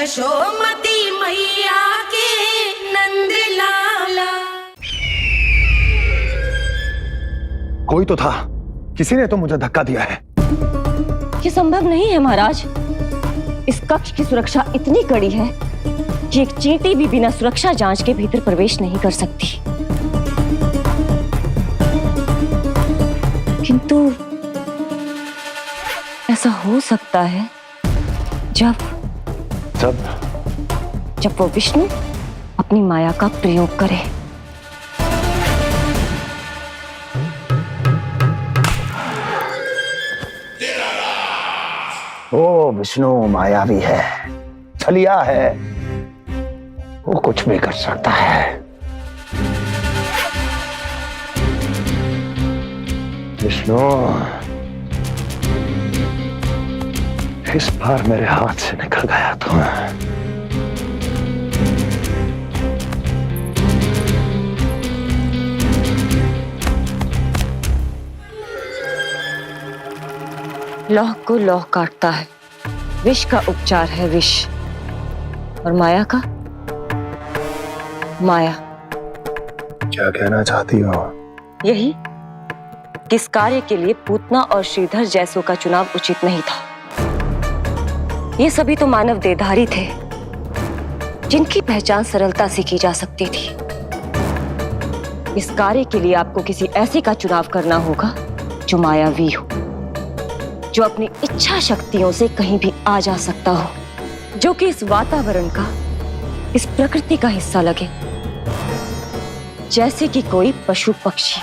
यशोमती मैया के नंद लाला। कोई तो था, किसी ने तो मुझे धक्का दिया है। ये संभव नहीं है महाराज। इस कक्ष की सुरक्षा इतनी कड़ी है कि एक चींटी भी बिना सुरक्षा जांच के भीतर प्रवेश नहीं कर सकती। किंतु ऐसा हो सकता है जब वो विष्णु अपनी माया का प्रयोग करे। वो विष्णु मायावी है, छलिया है, वो कुछ भी कर सकता है। विष्णु इस बार मेरे हाथ से निकल गया तो लौह को लौह काटता है, विष का उपचार है विष, और माया का माया। क्या कहना चाहती हो? यही कि इस कार्य के लिए पूतना और श्रीधर जैसों का चुनाव उचित नहीं था। ये सभी तो मानव देहधारी थे जिनकी पहचान सरलता से की जा सकती थी। इस कार्य के लिए आपको किसी ऐसे का चुनाव करना होगा जो मायावी हो, जो अपनी इच्छा शक्तियों से कहीं भी आ जा सकता हो, जो कि इस वातावरण का, इस प्रकृति का हिस्सा लगे, जैसे कि कोई पशु पक्षी।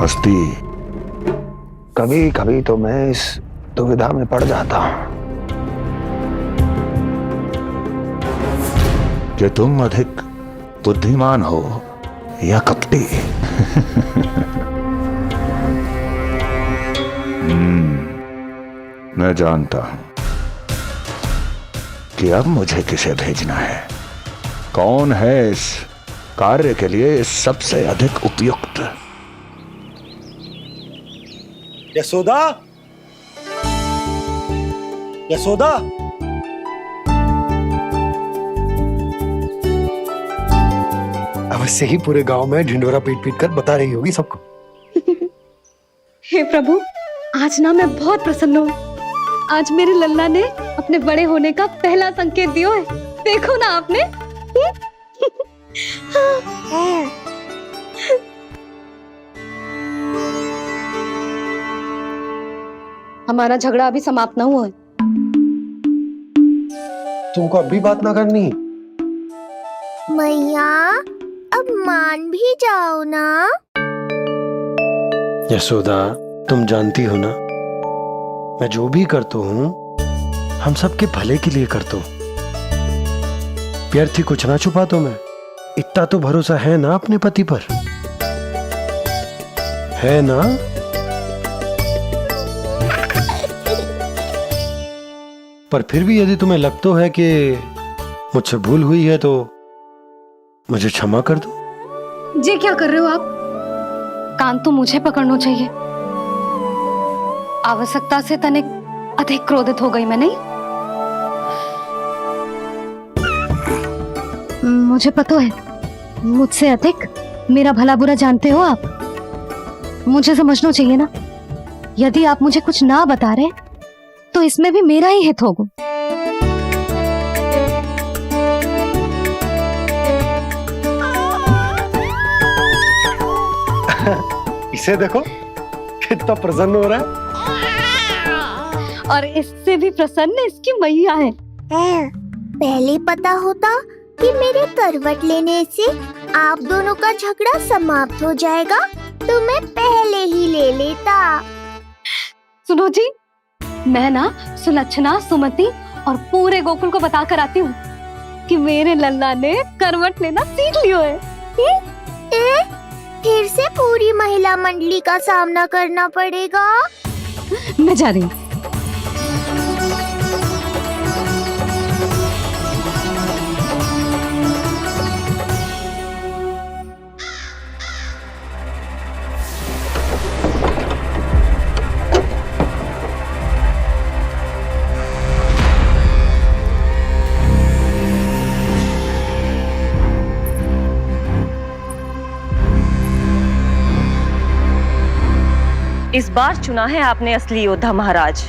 हस्ती, कभी कभी तो मैं इस दुविधा में पड़ जाता हूं कि तुम अधिक बुद्धिमान हो या कपटी। मैं जानता हूं कि अब मुझे किसे भेजना है, कौन है इस कार्य के लिए सबसे अधिक उपयुक्त। यशोदा, यशोदा, अवश्य ही पूरे गांव में ढिंडोरा पीट पीट कर बता रही होगी सबको। हे प्रभु, आज ना मैं बहुत प्रसन्न हूँ। आज मेरे लल्ला ने अपने बड़े होने का पहला संकेत दिया है। देखो ना आपने। हमारा झगड़ा अभी समाप्त ना हुआ है। तुमको अब भी बात ना करनी? मैया, अब मान भी जाओ ना। यशोदा, तुम जानती हो ना, मैं जो भी करता हूँ हम सबके भले के लिए करता हूँ। व्यर्थ ही कुछ ना छुपाता हूँ मैं। इतना तो भरोसा है ना अपने पति पर, है ना? पर फिर भी यदि तुम्हें लगता है कि मुझसे भूल हुई है तो मुझे क्षमा कर दो। ये क्या कर रहे हो आप? कान तो मुझे पकड़ना चाहिए। आवश्यकता से तनिक अधिक क्रोधित हो गई मैं, नहीं? मुझे पता है, मुझसे अधिक मेरा भला बुरा जानते हो आप। मुझे समझना चाहिए ना, यदि आप मुझे कुछ ना बता रहे तो इसमें भी मेरा ही हित होगा। इसे देखो कितना प्रसन्न हो रहा है। और इससे भी प्रसन्न इसकी मैया है। पहले पता होता कि मेरे करवट लेने से आप दोनों का झगड़ा समाप्त हो जाएगा तो मैं पहले ही ले लेता। सुनो जी, मैं ना सुलक्षणा, सुमति और पूरे गोकुल को बता कर आती हूँ कि मेरे लल्ला ने करवट लेना सीख लियो है। फिर से पूरी महिला मंडली का सामना करना पड़ेगा। मैं जा रही हूँ। इस बार चुना है आपने असली योद्धा महाराज।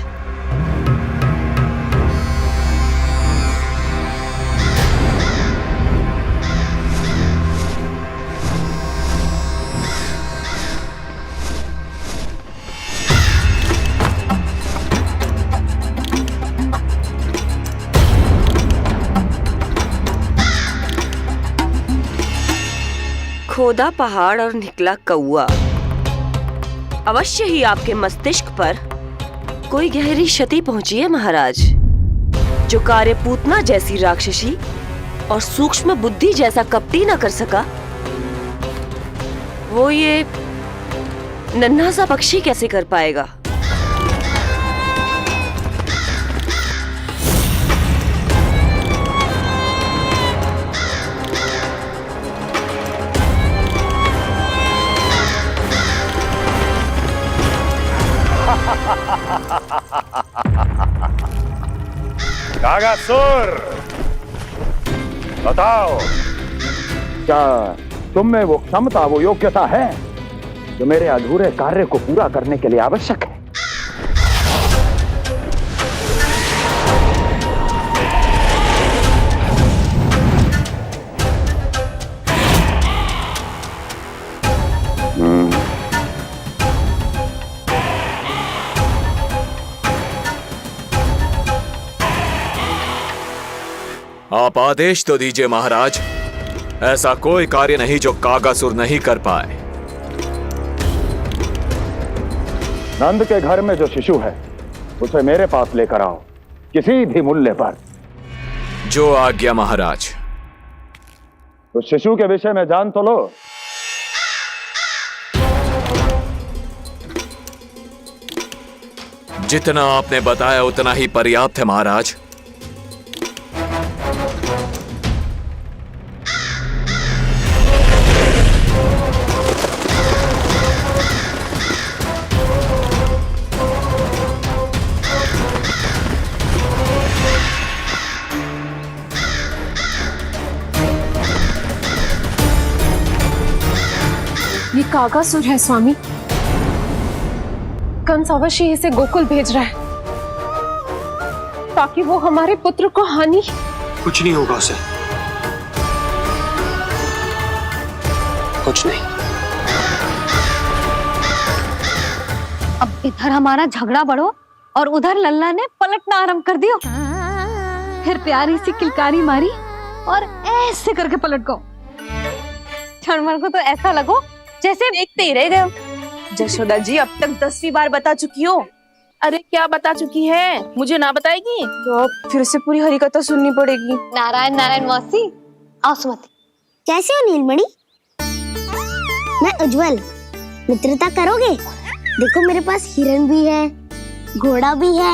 खोदा पहाड़ और निकला कौआ। अवश्य ही आपके मस्तिष्क पर कोई गहरी क्षति पहुंची है महाराज। जो कार्य पूतना जैसी राक्षसी और सूक्ष्म बुद्धि जैसा कपटी न कर सका, वो ये नन्हा सा पक्षी कैसे कर पाएगा। कागासुर, बताओ, क्या तुम में वो क्षमता, वो योग्यता है जो मेरे अधूरे कार्य को पूरा करने के लिए आवश्यक है? आप आदेश तो दीजिए महाराज। ऐसा कोई कार्य नहीं जो कागासुर नहीं कर पाए। नंद के घर में जो शिशु है उसे मेरे पास लेकर आओ, किसी भी मूल्य पर। जो आज्ञा महाराज। उस शिशु के विषय में जान तो लो। जितना आपने बताया उतना ही पर्याप्त है महाराज। ये कागासुर है स्वामी। कंस अवश्य इसे गोकुल भेज रहा है ताकि वो हमारे पुत्र को हानि। कुछ नहीं होगा उसे, कुछ नहीं। अब इधर हमारा झगड़ा बढ़ो और उधर लल्ला ने पलटना आरंभ कर दियो। फिर प्यारी सी किलकारी मारी और ऐसे करके पलट गो। क्षणभर को तो ऐसा लगो जैसे देखते ही रह गए। जशोदा जी अब तक 10वीं बार बता चुकी हो। अरे क्या बता चुकी है, मुझे ना बताएगी तो अब फिर से पूरी हरिकथा सुननी पड़ेगी। नारायण नारायण मौसी, आओ सुमति। कैसे हो नीलमणि? मैं उज्जवल, मित्रता करोगे? देखो मेरे पास हिरण भी है, घोड़ा भी है।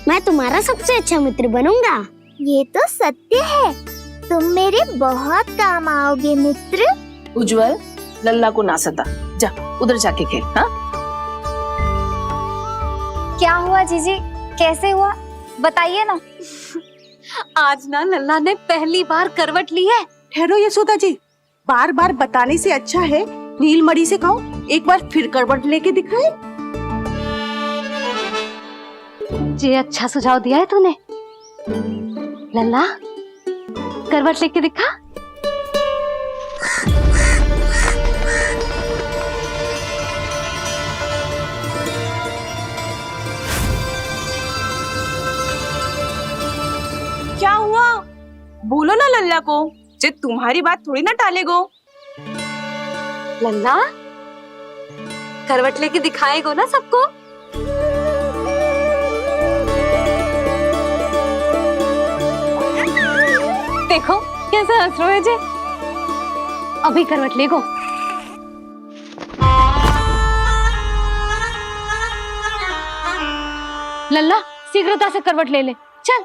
मैं तुम्हारा सबसे अच्छा मित्र बनूंगा। ये तो सत्य है, तुम मेरे बहुत काम आओगे मित्र। उज्जवल, लल्ला को ना सता, जा उधर जाके खेल। हाँ, क्या हुआ जीजी, कैसे हुआ बताइए ना। आज ना लल्ला ने पहली बार करवट ली है। ठहरो यशोदा जी, बार बार बताने से अच्छा है नीलमणि से कहो एक बार फिर करवट लेके दिखाए। ये अच्छा सुझाव दिया है तूने। लल्ला करवट लेके दिखा। क्या हुआ, बोलो ना लल्ला को, जे तुम्हारी बात थोड़ी ना टालेगो। लल्ला करवट लेके दिखाएगो ना सबको। देखो कैसे हंस रहे जे। अभी करवट लेगो। लल्ला शीघ्रता से करवट ले ले, चल।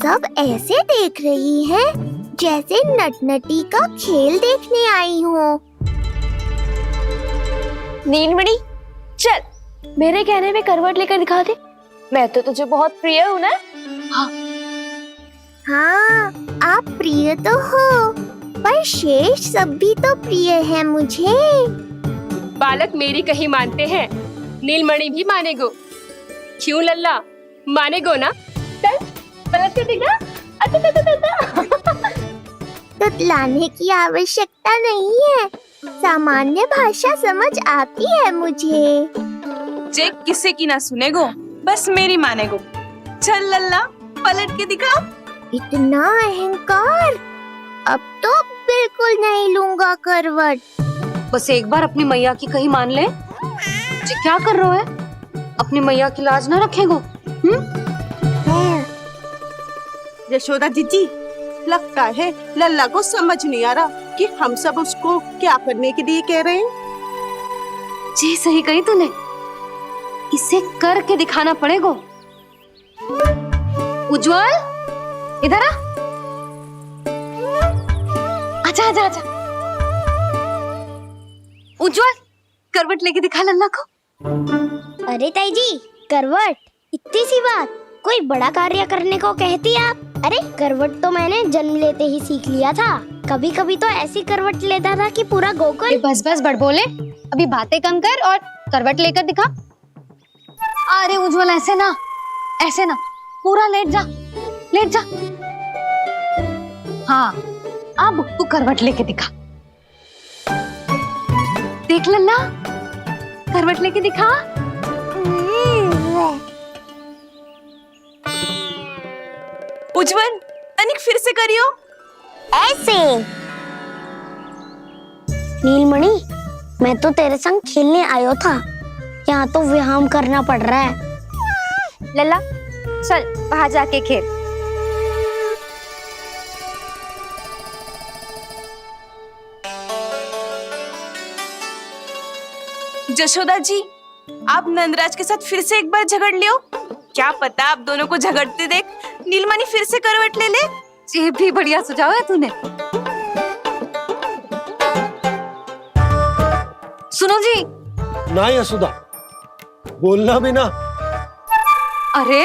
सब ऐसे देख रही है जैसे नटनटी का खेल देखने आई हो। नीलमणि चल, मेरे कहने में करवट लेकर दिखा दे। मैं तो तुझे बहुत प्रिय हूँ ना। हाँ, आप प्रिय तो हो, पर शेष सब भी तो प्रिय है मुझे। बालक मेरी कहीं मानते हैं, नीलमणि भी मानेगो। क्यों लल्ला, मानेगो ना? चल पलट के दिखा। तुतलाने की आवश्यकता नहीं है, सामान्य भाषा समझ आती है मुझे। जे किसी की ना सुनेगो, बस मेरी मानेगो। चल लल्ला, पलट के दिखा। इतना अहंकार, अब तो बिल्कुल नहीं लूंगा करवट। बस एक बार अपनी मैया की कहीं मान ले। जी क्या कर रहे हो है? अपनी मैया की लाज ना रखेगो? यशोदा जीजी, लगता है लल्ला को समझ नहीं आ रहा कि हम सब उसको क्या करने के लिए कह रहे हैं। जी सही कही तूने, इसे करके दिखाना पड़ेगा। उज्जवल, इधर आ। आजा आजा आजा। उज्जवल, करवट लेके दिखा लल्ला को। अरे ताई जी, करवट, इतनी सी बात, कोई बड़ा कार्य करने को कहती आप? अरे करवट तो मैंने जन्म लेते ही सीख लिया था। कभी कभी तो ऐसी करवट लेता था कि पूरा गोकुल। बस बस बड़ बोले, अभी बातें कम कर और करवट लेकर दिखा। अरे उज्जवल, ऐसे ना, ऐसे ना, पूरा लेट जा, लेट जा। हाँ, अब तू करवट लेके दिखा। देख लल्ला, करवट लेके दिखा। उज्जवल, तनिक फिर से करियो। ऐसे। नीलमणि, मैं तो तेरे संग खेलने आयो था, यहाँ तो व्यायाम करना पड़ रहा है। लल्ला चल बाहर जाके खेल। जशोदा जी, आप नंदराज के साथ फिर से एक बार झगड़ लियो। क्या पता आप दोनों को झगड़ते देख नीलमणि फिर से करवट ले ले। ये भी बढ़िया सुझाव है तूने। सुनो जी। ना यशोदा, बोलना भी ना। अरे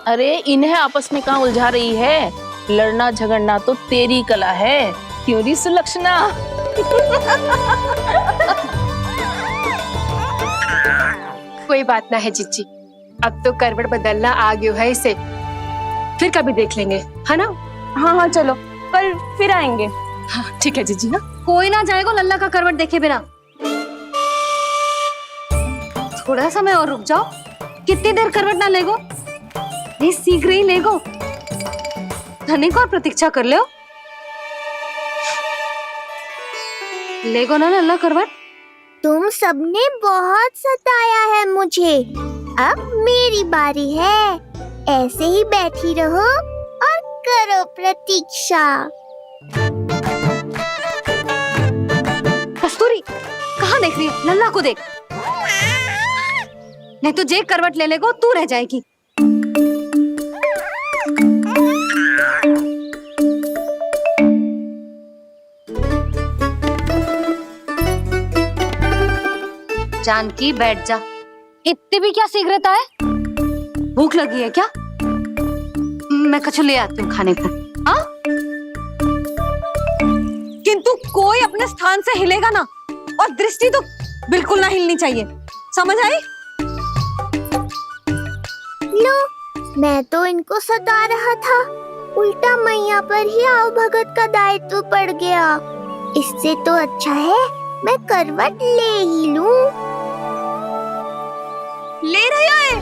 अरे इन्हें आपस में कहाँ उलझा रही है? लड़ना झगड़ना तो तेरी कला है, क्यों री सुलक्षणा? कोई बात ना है जीजी, अब तो करवट बदलना आ गयो है इसे। फिर कभी देख लेंगे, है ना? हाँ हाँ चलो, कल फिर आएंगे। हाँ ठीक है जीजी ना। कोई ना जाएगा लल्ला का करवट देखे बिना। थोड़ा समय और रुक जाओ। कितनी देर करवट ना लेगो? नहीं शीघ्र ही लेगो। धनिक और प्रतीक्षा कर लो। लेगो ना लल्ला करवट। तुम सबने बहुत सताया है मुझे, अब मेरी बारी है। ऐसे ही बैठी रहो और करो प्रतीक्षा। कस्तूरी, कहाँ देख रही है? लल्ला को देख, नहीं तो जे करवट ले लेगो तू रह जाएगी। जानकी बैठ जा। इतनी भी क्या शीघ्रता है? भूख लगी है क्या? मैं कछु ले आती हूँ खाने को। हाँ? किंतु कोई अपने स्थान से हिलेगा ना, और दृष्टि तो बिल्कुल ना हिलनी चाहिए, समझ आई? लो, मैं तो इनको सता रहा था, उल्टा मैया पर ही आओ भगत का दायित्व पड़ गया। इससे तो अच्छा है मैं करवट ले ही लूं। ले रहे है।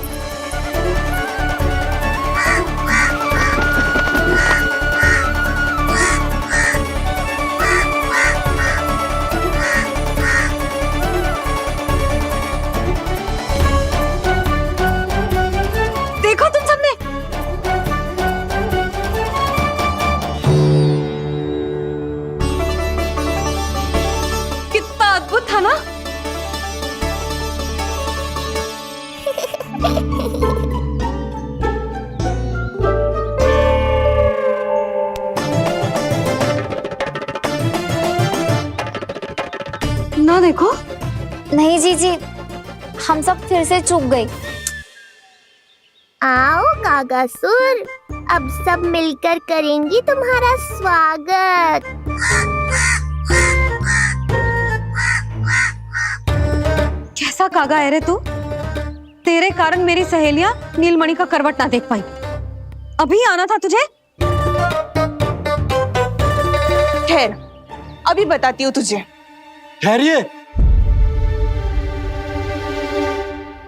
देखो तुम सबने, कितना अद्भुत था ना? ना देखो। नहीं जीजी, हम सब फिर से चूक गए। आओ कागासुर, अब सब मिलकर करेंगी तुम्हारा स्वागत। कैसा कागा है रे तू? तेरे कारण मेरी सहेलियां नीलमणि का करवट ना देख पाई। अभी आना था तुझे। ठहर, अभी बताती हूँ तुझे। ठहरिए,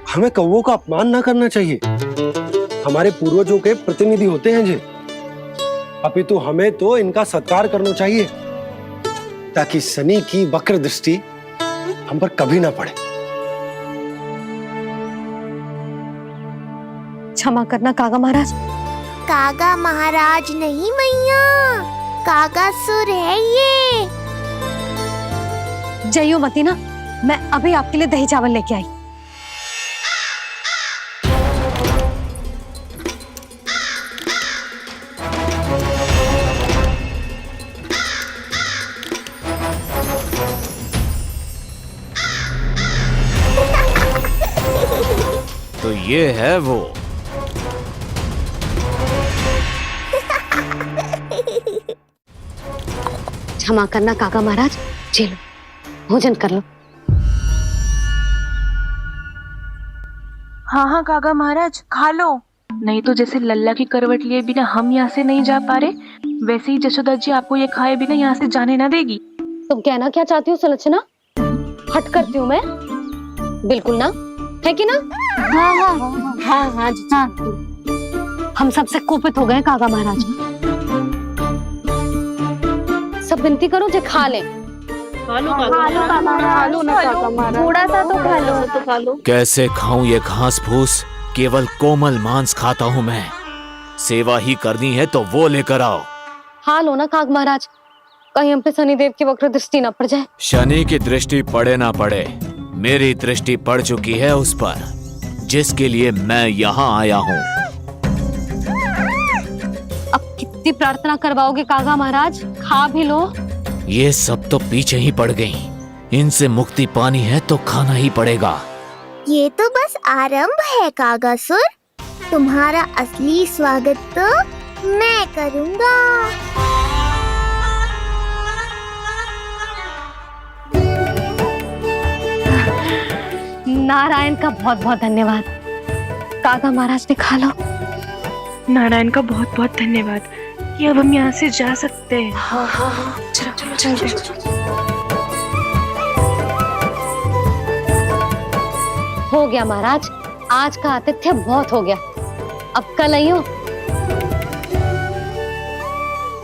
हमें कौवों का अपमान ना करना चाहिए। हमारे पूर्वजों के प्रतिनिधि होते हैं जी। अपितु हमें तो इनका सत्कार करना चाहिए ताकि शनि की वक्र दृष्टि हम पर कभी ना पड़े। क्षमा करना कागा महाराज। कागा महाराज नहीं मैया, कागासुर है ये। जइयो मती ना, मैं अभी आपके लिए दही चावल लेके आई। तो ये है वो। क्षमा करना कागा महाराज, चलो भोजन कर लो। हाँ हाँ कागा महाराज, खा लो। नहीं तो जैसे लल्ला की करवट लिए बिना हम यहाँ से नहीं जा पा रहे, वैसे ही जशोदा जी आपको ये खाए बिना यहाँ से जाने ना देगी। तुम कहना क्या चाहती हो सुलक्षणा? हट करती हूँ मैं? बिल्कुल ना, है कि ना? हाँ हाँ हाँ हाँ हाँ जी हाँ। हम सबसे कोपित हो गए कागा महाराज। सब विनती करो जो खा ले। थोड़ा सा तो खा लो। कैसे खाऊं ये घास फूस? केवल कोमल मांस खाता हूं मैं। सेवा ही करनी है तो वो लेकर आओ। खा लो ना काग महाराज, कहीं हम पे शनिदेव की वक्र दृष्टि न पड़ जाए। शनि की दृष्टि पड़े ना पड़े, मेरी दृष्टि पड़ चुकी है उस पर, जिसके लिए मैं यहाँ आया हूँ। अब कितनी प्रार्थना करवाओगे कागा महाराज? खा भी लो। ये सब तो पीछे ही पड़ गई। इनसे मुक्ति पानी है तो खाना ही पड़ेगा। ये तो बस आरंभ है कागासुर, तुम्हारा असली स्वागत तो मैं करूँगा। नारायण का बहुत बहुत धन्यवाद। कागा महाराज ने खा लो। नारायण का बहुत बहुत धन्यवाद कि अब हम यहाँ से जा सकते हैं। हाँ हाँ हाँ, चलो चलो चलो। हो गया महाराज, आज का आतिथ्य बहुत हो गया। अब कल आइयो।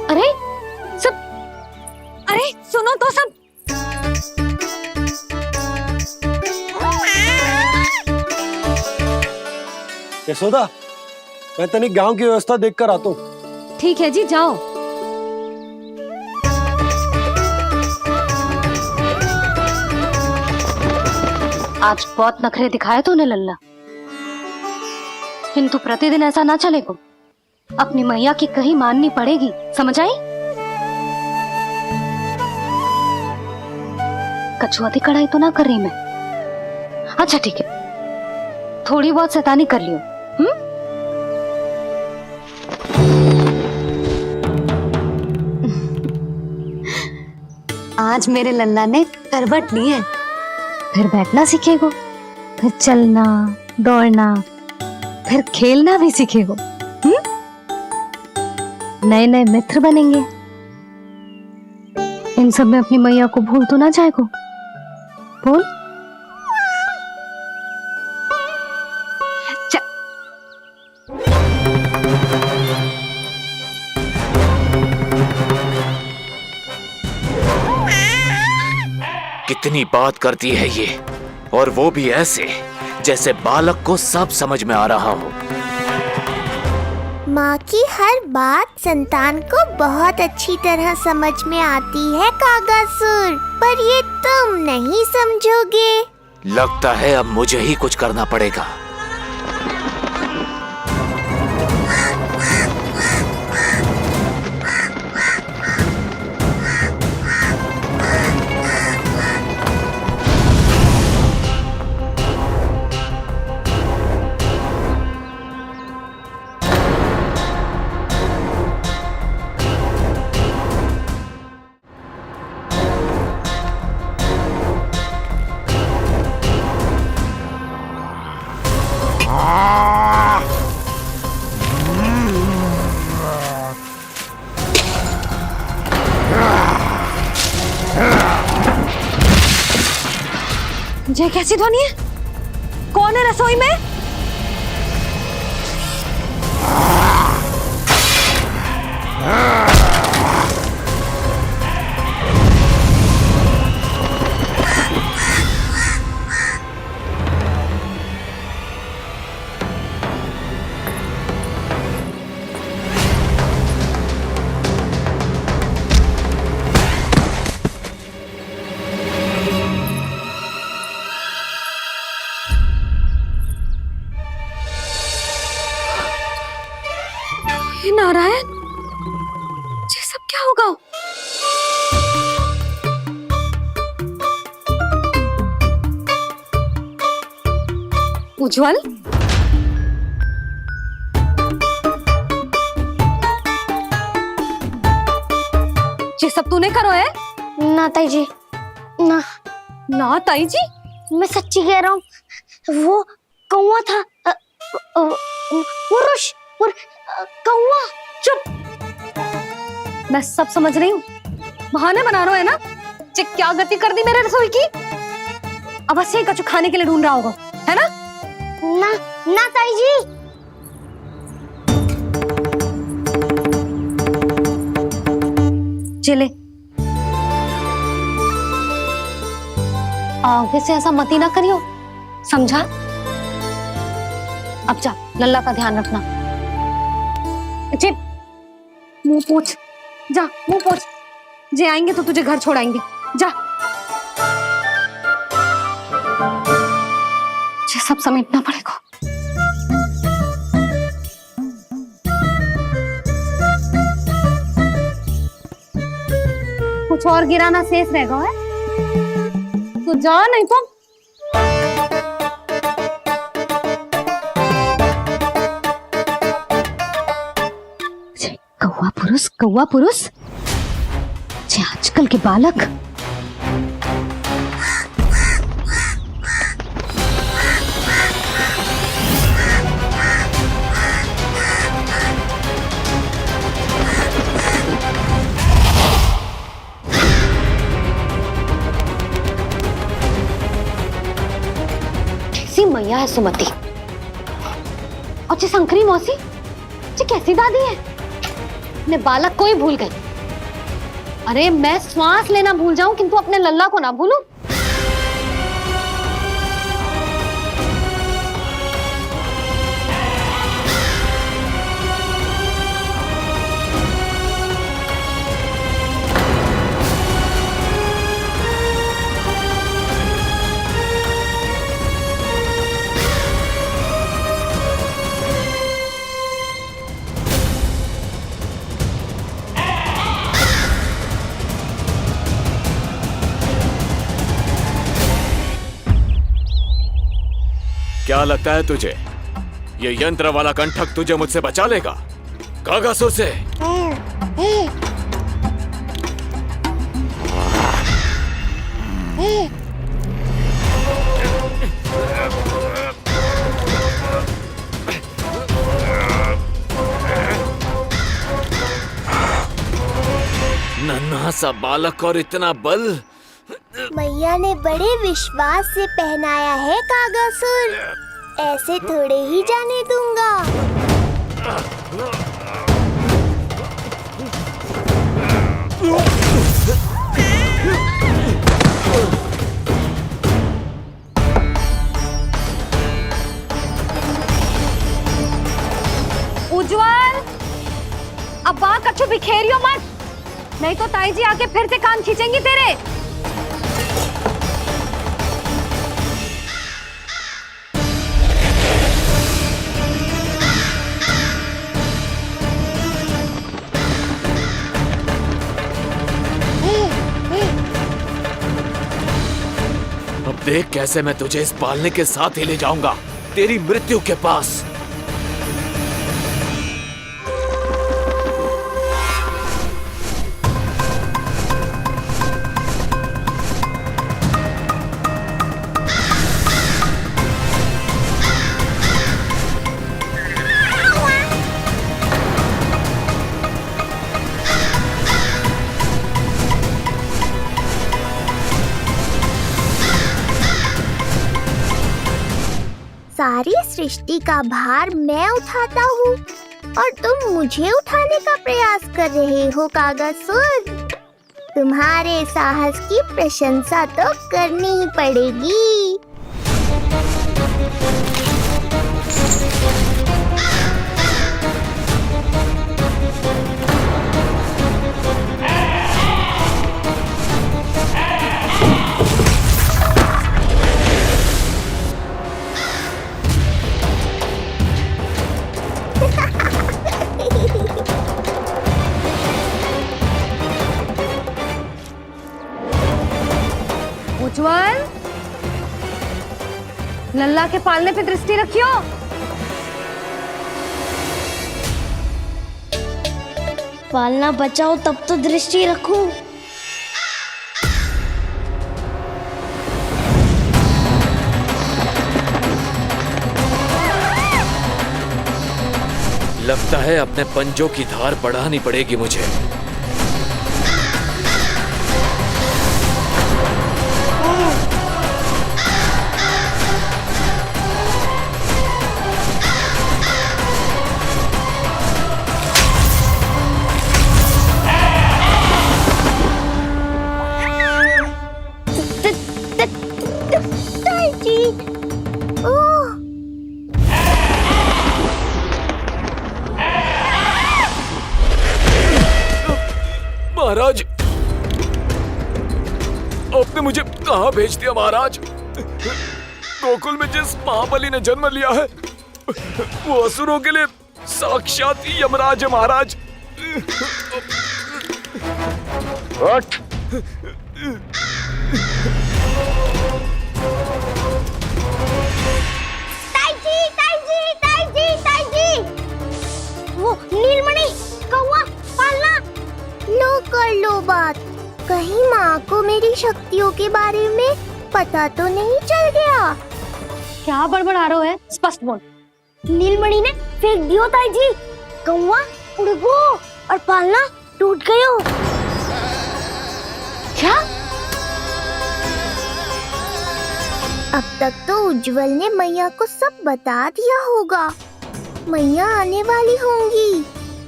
अरे सब, अरे सुनो तो सब। यशोदा, मैं तनिक गांव की व्यवस्था देखकर आता हूँ। ठीक है जी, जाओ। आज बहुत नखरे दिखाए तूने लल्ला, किंतु प्रतिदिन ऐसा ना चलेगा। अपनी मैया की कहीं माननी पड़ेगी, समझ आई? कछुआती कढ़ाई तो ना कर रही मैं। अच्छा ठीक है, थोड़ी बहुत शैतानी कर लियो। आज मेरे लल्ला ने करवट ली है, फिर बैठना सीखेगो, फिर चलना दौड़ना, फिर खेलना भी सीखेगो। नए नए मित्र बनेंगे। इन सब में अपनी मैया को भूल तो ना जाएगो। बोल। कितनी बात करती है ये, और वो भी ऐसे जैसे बालक को सब समझ में आ रहा हो। माँ की हर बात संतान को बहुत अच्छी तरह समझ में आती है कागासुर, पर ये तुम नहीं समझोगे। लगता है अब मुझे ही कुछ करना पड़ेगा। ये कैसी ध्वनि है? कौन है रसोई में? हे नारायण, ये सब क्या होगा? उज्जवल, ये सब तूने करो है? ना ताई जी, ना ना ताई जी, मैं सच्ची कह रहा हूँ। वो कौवा था, पुरुष कौवा। चुप! मैं सब समझ रही हूँ, बहाने बना रहे हो है ना? ये क्या गति कर दी मेरे रसोई की? अब ऐसे ही कछु खाने के लिए ढूंढ रहा होगा, है ना? ना ना ताई जी। चले, आगे से ऐसा मती ना करियो, समझा? अब जा, लल्ला का ध्यान रखना। जे मुंह पोछ, जा मुंह पोछ। जे आएंगे तो तुझे घर छोड़ाएंगे, जा। ये सब समेटना पड़ेगा। कुछ और गिराना शेष रहेगा है? तो जा, नहीं तो कौवा पुरुष जे आजकल के बालक। कैसी मैया है सुमति, और जी शंकरी मौसी जी कैसी दादी है। अपने बालक को ही भूल गई। अरे मैं श्वास लेना भूल जाऊं किंतु अपने लल्ला को ना भूलूं। क्या लगता है तुझे ये यंत्र वाला कंठक तुझे मुझसे बचा लेगा? कागासुर से नन्हा सा बालक और इतना बल। मैया ने बड़े विश्वास से पहनाया है कागासुर, ऐसे थोड़े ही जाने दूंगा। उज्जवल, अब बात कछु बिखेरियो मत, नहीं तो ताई जी आके फिर से कान खींचेंगी तेरे। अब देख कैसे मैं तुझे इस पालने के साथ ही ले जाऊंगा तेरी मृत्यु के पास। ये सृष्टि का भार मैं उठाता हूँ और तुम मुझे उठाने का प्रयास कर रहे हो कागजसुर। तुम्हारे साहस की प्रशंसा तो करनी ही पड़ेगी। उज्जवल, लल्ला के पालने पे दृष्टि रखियो। पालना बचाओ तब तो दृष्टि रखूं। लगता है अपने पंजों की धार बढ़ानी पड़ेगी मुझे। महाराज, आपने मुझे कहाँ भेज दिया महाराज? गोकुल में जिस महाबली ने जन्म लिया है वो असुरों के लिए साक्षात यमराज है महाराज। उठ। वो नीलमणि, कौवा, पालना, लो कर लो बात। कहीं माँ को मेरी शक्तियों के बारे में पता तो नहीं चल गया। क्या बड़बड़ा रहे हो है? स्पष्ट बोल। नीलमणि ने फेंक दियो ताई जी। कौवा उड़ गयो और पालना टूट गयो। क्या? अब तक तो उज्जवल ने मैया को सब बता दिया होगा। मैया आने वाली होंगी,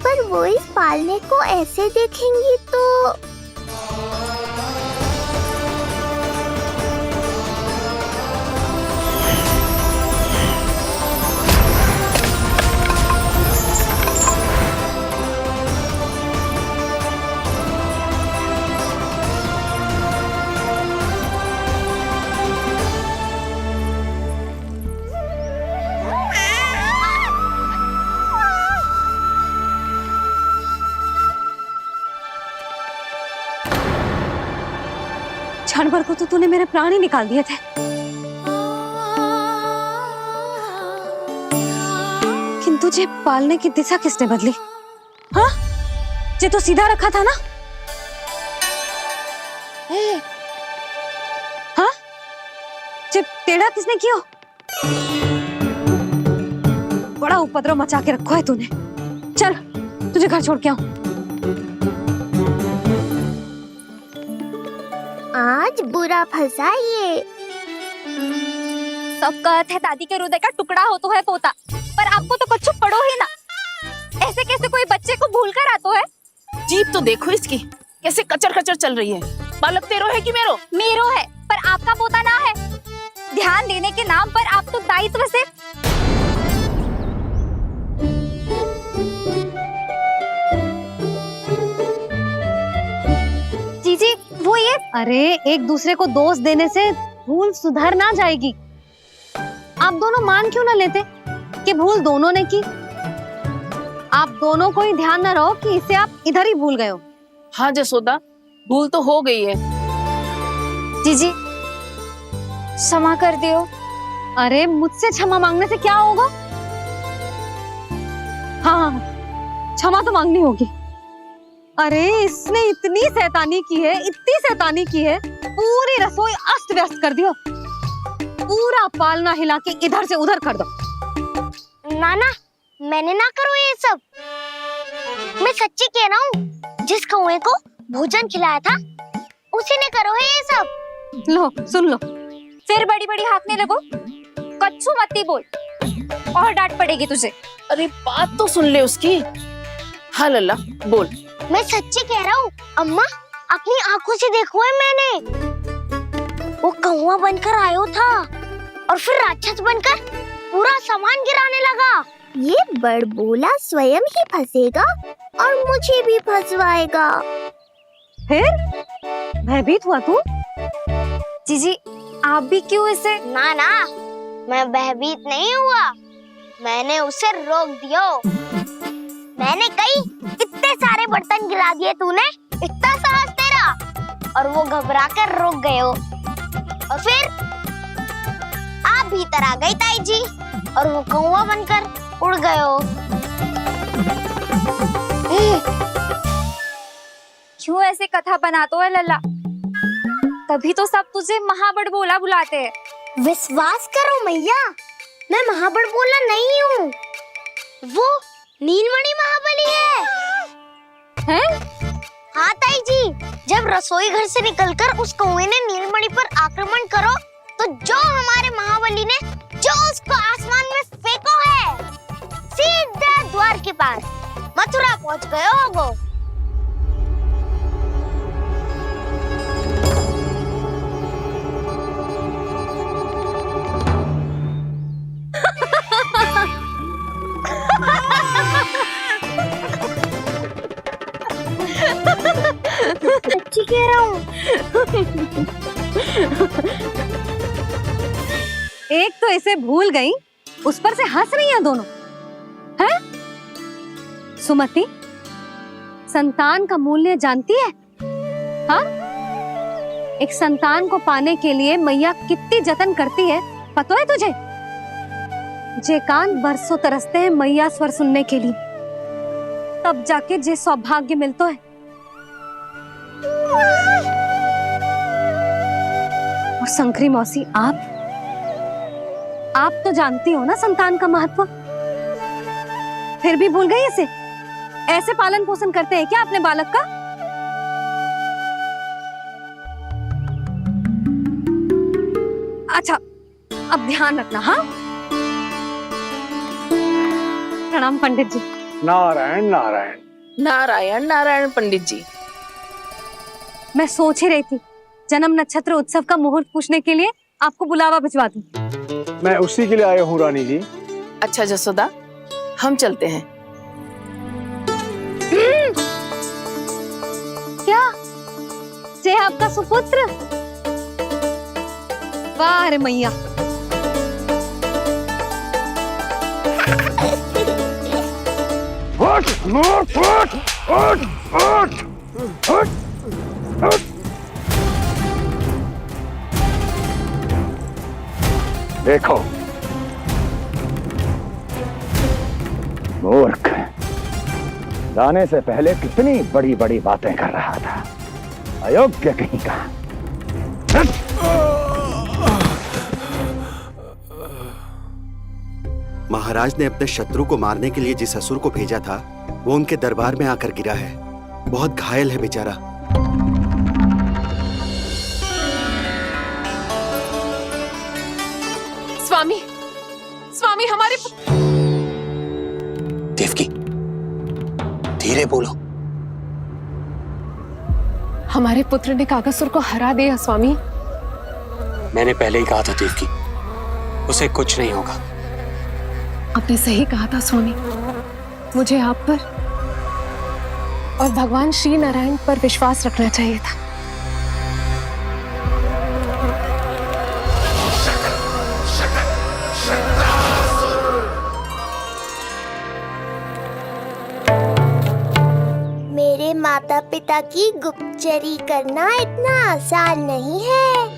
पर वो इस पालने को ऐसे देखेंगी तो क्षण भर को तो तूने मेरे प्राण ही निकाल दिए थे, किंतु जे पालने की दिशा किसने बदली? हाँ, जे तो सीधा रखा था ना? हाँ, जे टेढ़ा किसने किया? बड़ा उपद्रव मचा के रखो है तूने। चल, तुझे घर छोड़ के आऊं। आज बुरा फंसा ये। सब कहत है दादी के हृदय का टुकड़ा हो तो है पोता, पर आपको तो कुछ पड़ो ही ना। ऐसे कैसे कोई बच्चे को भूल कर आतो है? जीप तो देखो इसकी, कैसे कचर कचर चल रही है। बालक तेरो है कि मेरो? मेरो है, पर आपका पोता ना है। ध्यान देने के नाम पर आप तो दायित्व से जीजी वो ये। अरे एक दूसरे को दोष देने से भूल सुधर ना जाएगी। आप दोनों मान क्यों ना लेते कि भूल दोनों ने की? आप दोनों को ही ध्यान ना रहो कि इसे आप इधर ही भूल गए हो। हाँ जसोदा, भूल तो हो गई है। जीजी क्षमा कर दियो। अरे मुझसे क्षमा मांगने से क्या होगा? हाँ, क्षमा तो मांगनी होगी। अरे इसने इतनी शैतानी की है, इतनी शैतानी की है, पूरी रसोई अस्त व्यस्त कर दियो। पूरा पालना हिला के इधर से उधर कर दो। नाना, मैंने ना करो ये सब। मैं सच्ची कह रहा हूँ, जिस कौवे को भोजन खिलाया था उसी ने करो है ये सब। लो सुन लो। फिर बड़ी बड़ी हाकने लगो। कच्छू मत बोल। और डांट पड़ेगी तुझे। अरे बात तो सुन ले उसकी। हाँ लल्ला बोल। मैं सच्ची कह रहा हूँ अम्मा, अपनी आंखों से देखो है मैंने। वो कौवा बनकर आयो था और फिर राक्षस बनकर पूरा सामान गिराने लगा। ये बड़बोला स्वयं ही फंसेगा और मुझे भी फंसवाएगा। फिर भयभीत हुआ तू? जीजी आप भी क्यों ऐसे? ना ना, मैं भयभीत नहीं हुआ, मैंने उसे रोक दिया। मैंने कही इतने सारे बर्तन गिरा दिए तूने, इतना साहस तेरा, और वो घबरा कर रुक गए हो। और फिर आप भीतर आ गई ताई जी और वो कौवा बनकर उड़ गए हो। क्यों ऐसे कथा बनाते हो लल्ला? तभी तो सब तुझे महाबड़बोला बुलाते हैं। विश्वास करो मैया, मैं महाबड़बोला नहीं हूँ, वो नीलमणि महाबली है। हैं? हाँ ताई जी, जब रसोई घर से निकलकर उस कौवे ने नीलमणि पर आक्रमण करो तो जो हमारे महाबली ने जो उसको आसमान में फेंको है, सीधा द्वार के पास मथुरा पहुंच गए होगो। सच्ची कह रहा हूँ। एक तो इसे भूल गई, उस पर से हंस रही हैं दोनों। हैं? सुमति, संतान का मूल्य जानती है? हाँ? एक संतान को पाने के लिए मैया कितनी जतन करती है, पता है तुझे? जे कान बरसों तरसते हैं मैया स्वर सुनने के लिए, तब जाके जे सौभाग्य मिलता है। और शंकरी मौसी, आप तो जानती हो ना संतान का महत्व, फिर भी भूल गई इसे? ऐसे पालन पोषण करते हैं क्या अपने बालक का? अच्छा, अब ध्यान रखना। हाँ, प्रणाम पंडित जी। नारायण नारायण। नारायण नारायण पंडित जी। मैं सोच ही रही थी जन्म नक्षत्र उत्सव का मुहूर्त पूछने के लिए आपको बुलावा भिजवा दूं। मैं उसी के लिए आया हूँ रानी जी। अच्छा जसोदा, हम चलते हैं। क्या जे आपका सुपुत्र? वाह रे मैया। उठ, उठ, उठ, उठ, उठ, उठ, उठ। देखो मूर्ख, जाने से पहले कितनी बड़ी बड़ी बातें कर रहा था, अयोग्य कहीं का। महाराज ने अपने शत्रु को मारने के लिए जिस असुर को भेजा था वो उनके दरबार में आकर गिरा है, बहुत घायल है बेचारा। स्वामी, स्वामी हमारे देवकी, धीरे बोलो। हमारे पुत्र ने काकासुर को हरा दिया स्वामी। मैंने पहले ही कहा था देवकी, उसे कुछ नहीं होगा। आपने सही कहा था स्वामी, मुझे आप पर और भगवान श्री नारायण पर विश्वास रखना चाहिए था। मेरे माता पिता की गुप्तचरी करना इतना आसान नहीं है।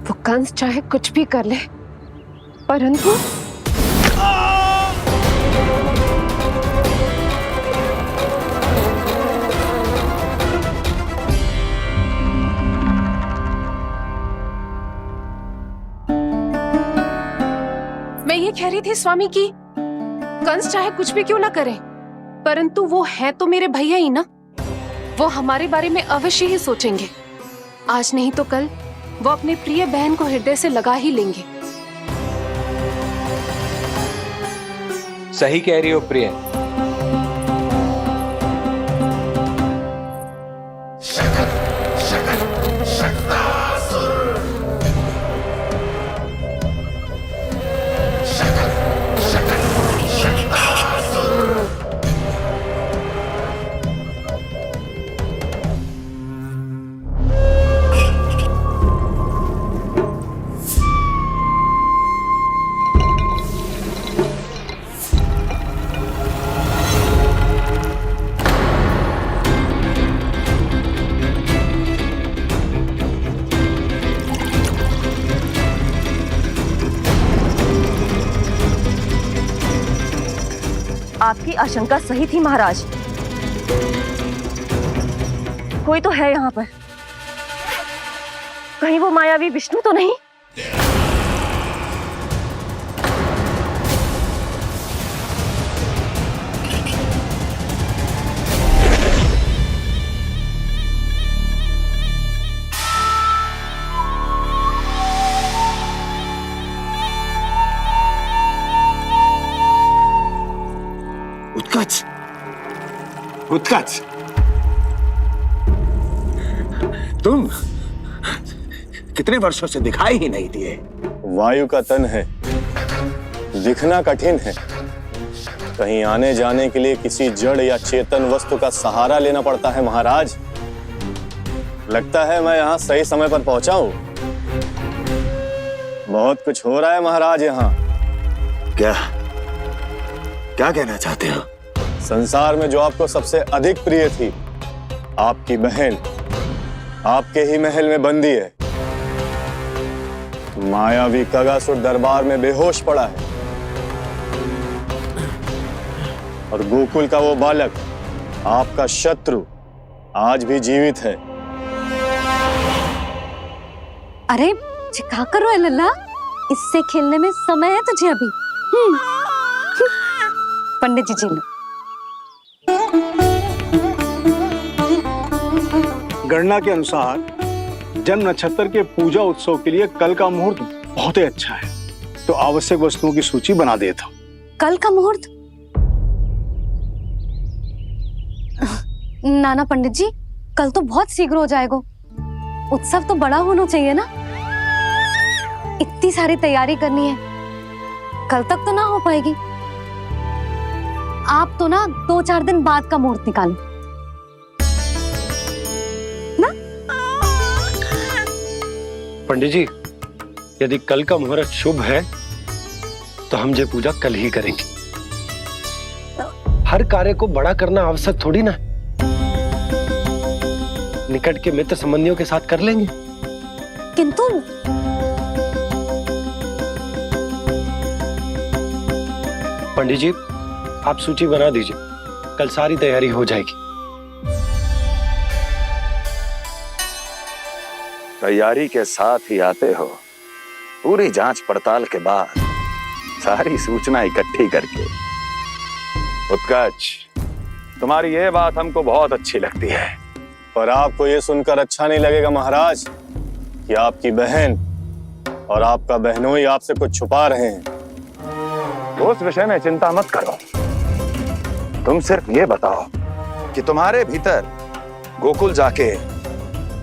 वो कंस चाहे कुछ भी कर ले, परंतु मैं ये कह रही थी स्वामी कि कंस चाहे कुछ भी क्यों ना करे, परंतु वो है तो मेरे भैया ही ना। वो हमारे बारे में अवश्य ही सोचेंगे। आज नहीं तो कल वो अपने प्रिय बहन को हृदय से लगा ही लेंगे। सही कह रही हो प्रिय। आपकी आशंका सही थी महाराज। कोई तो है यहाँ पर। कहीं वो मायावी विष्णु तो नहीं? उत्कच, उत्कच, तुम कितने वर्षों से दिखाई ही नहीं दिए। वायु का तन है, दिखना कठिन है। कहीं आने जाने के लिए किसी जड़ या चेतन वस्तु का सहारा लेना पड़ता है महाराज। लगता है मैं यहाँ सही समय पर पहुंचा हूँ। बहुत कुछ हो रहा है महाराज यहाँ। क्या क्या कहना चाहते हो? संसार में जो आपको सबसे अधिक प्रिय थी, आपकी बहन, आपके ही महल में बंदी है। मायावी कगासुर दरबार में बेहोश पड़ा है और गोकुल का वो बालक, आपका शत्रु, आज भी जीवित है। अरे चिका करो लल्ला, इससे खेलने में समय है तुझे अभी। पंडित जी जी लो। गणना के अनुसार जन्म नक्षत्र के पूजा उत्सव के लिए कल का मुहूर्त बहुत ही अच्छा है, तो आवश्यक वस्तुओं की सूची बना देता हूँ। कल का मुहूर्त? नाना पंडित जी, कल तो बहुत शीघ्र हो जाएगा। उत्सव तो बड़ा होना चाहिए ना। इतनी सारी तैयारी करनी है, कल तक तो ना हो पाएगी। आप तो ना 2-4 दिन बाद का मुहूर्त निकालो ना। पंडित जी, यदि कल का मुहूर्त शुभ है तो हम ये पूजा कल ही करेंगे। हर कार्य को बड़ा करना आवश्यक थोड़ी ना। निकट के मित्र संबंधियों के साथ कर लेंगे। किंतु पंडित जी, आप सूची बना दीजिए, कल सारी तैयारी हो जाएगी। तैयारी के साथ ही आते हो, पूरी जांच पड़ताल के बाद सारी सूचना इकट्ठी करके। उत्कच, तुम्हारी ये बात हमको बहुत अच्छी लगती है। पर आपको ये सुनकर अच्छा नहीं लगेगा महाराज कि आपकी बहन और आपका बहनोई आपसे कुछ छुपा रहे हैं। उस विषय में चिंता मत करो। तुम सिर्फ ये बताओ कि तुम्हारे भीतर गोकुल जाके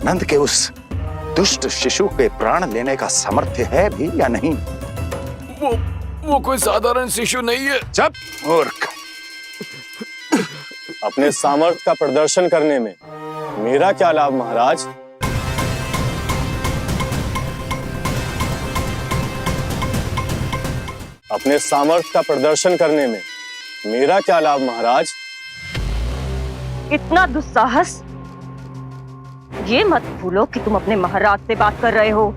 नंद के उस दुष्ट शिशु के प्राण लेने का सामर्थ्य है भी या नहीं? वो कोई साधारण शिशु नहीं है। चुप मूर्ख। अपने सामर्थ्य का प्रदर्शन करने में मेरा क्या लाभ महाराज? अपने सामर्थ्य का प्रदर्शन करने में मेरा क्या लाभ महाराज? इतना दुस्साहस? ये मत भूलो कि तुम अपने महाराज से बात कर रहे हो।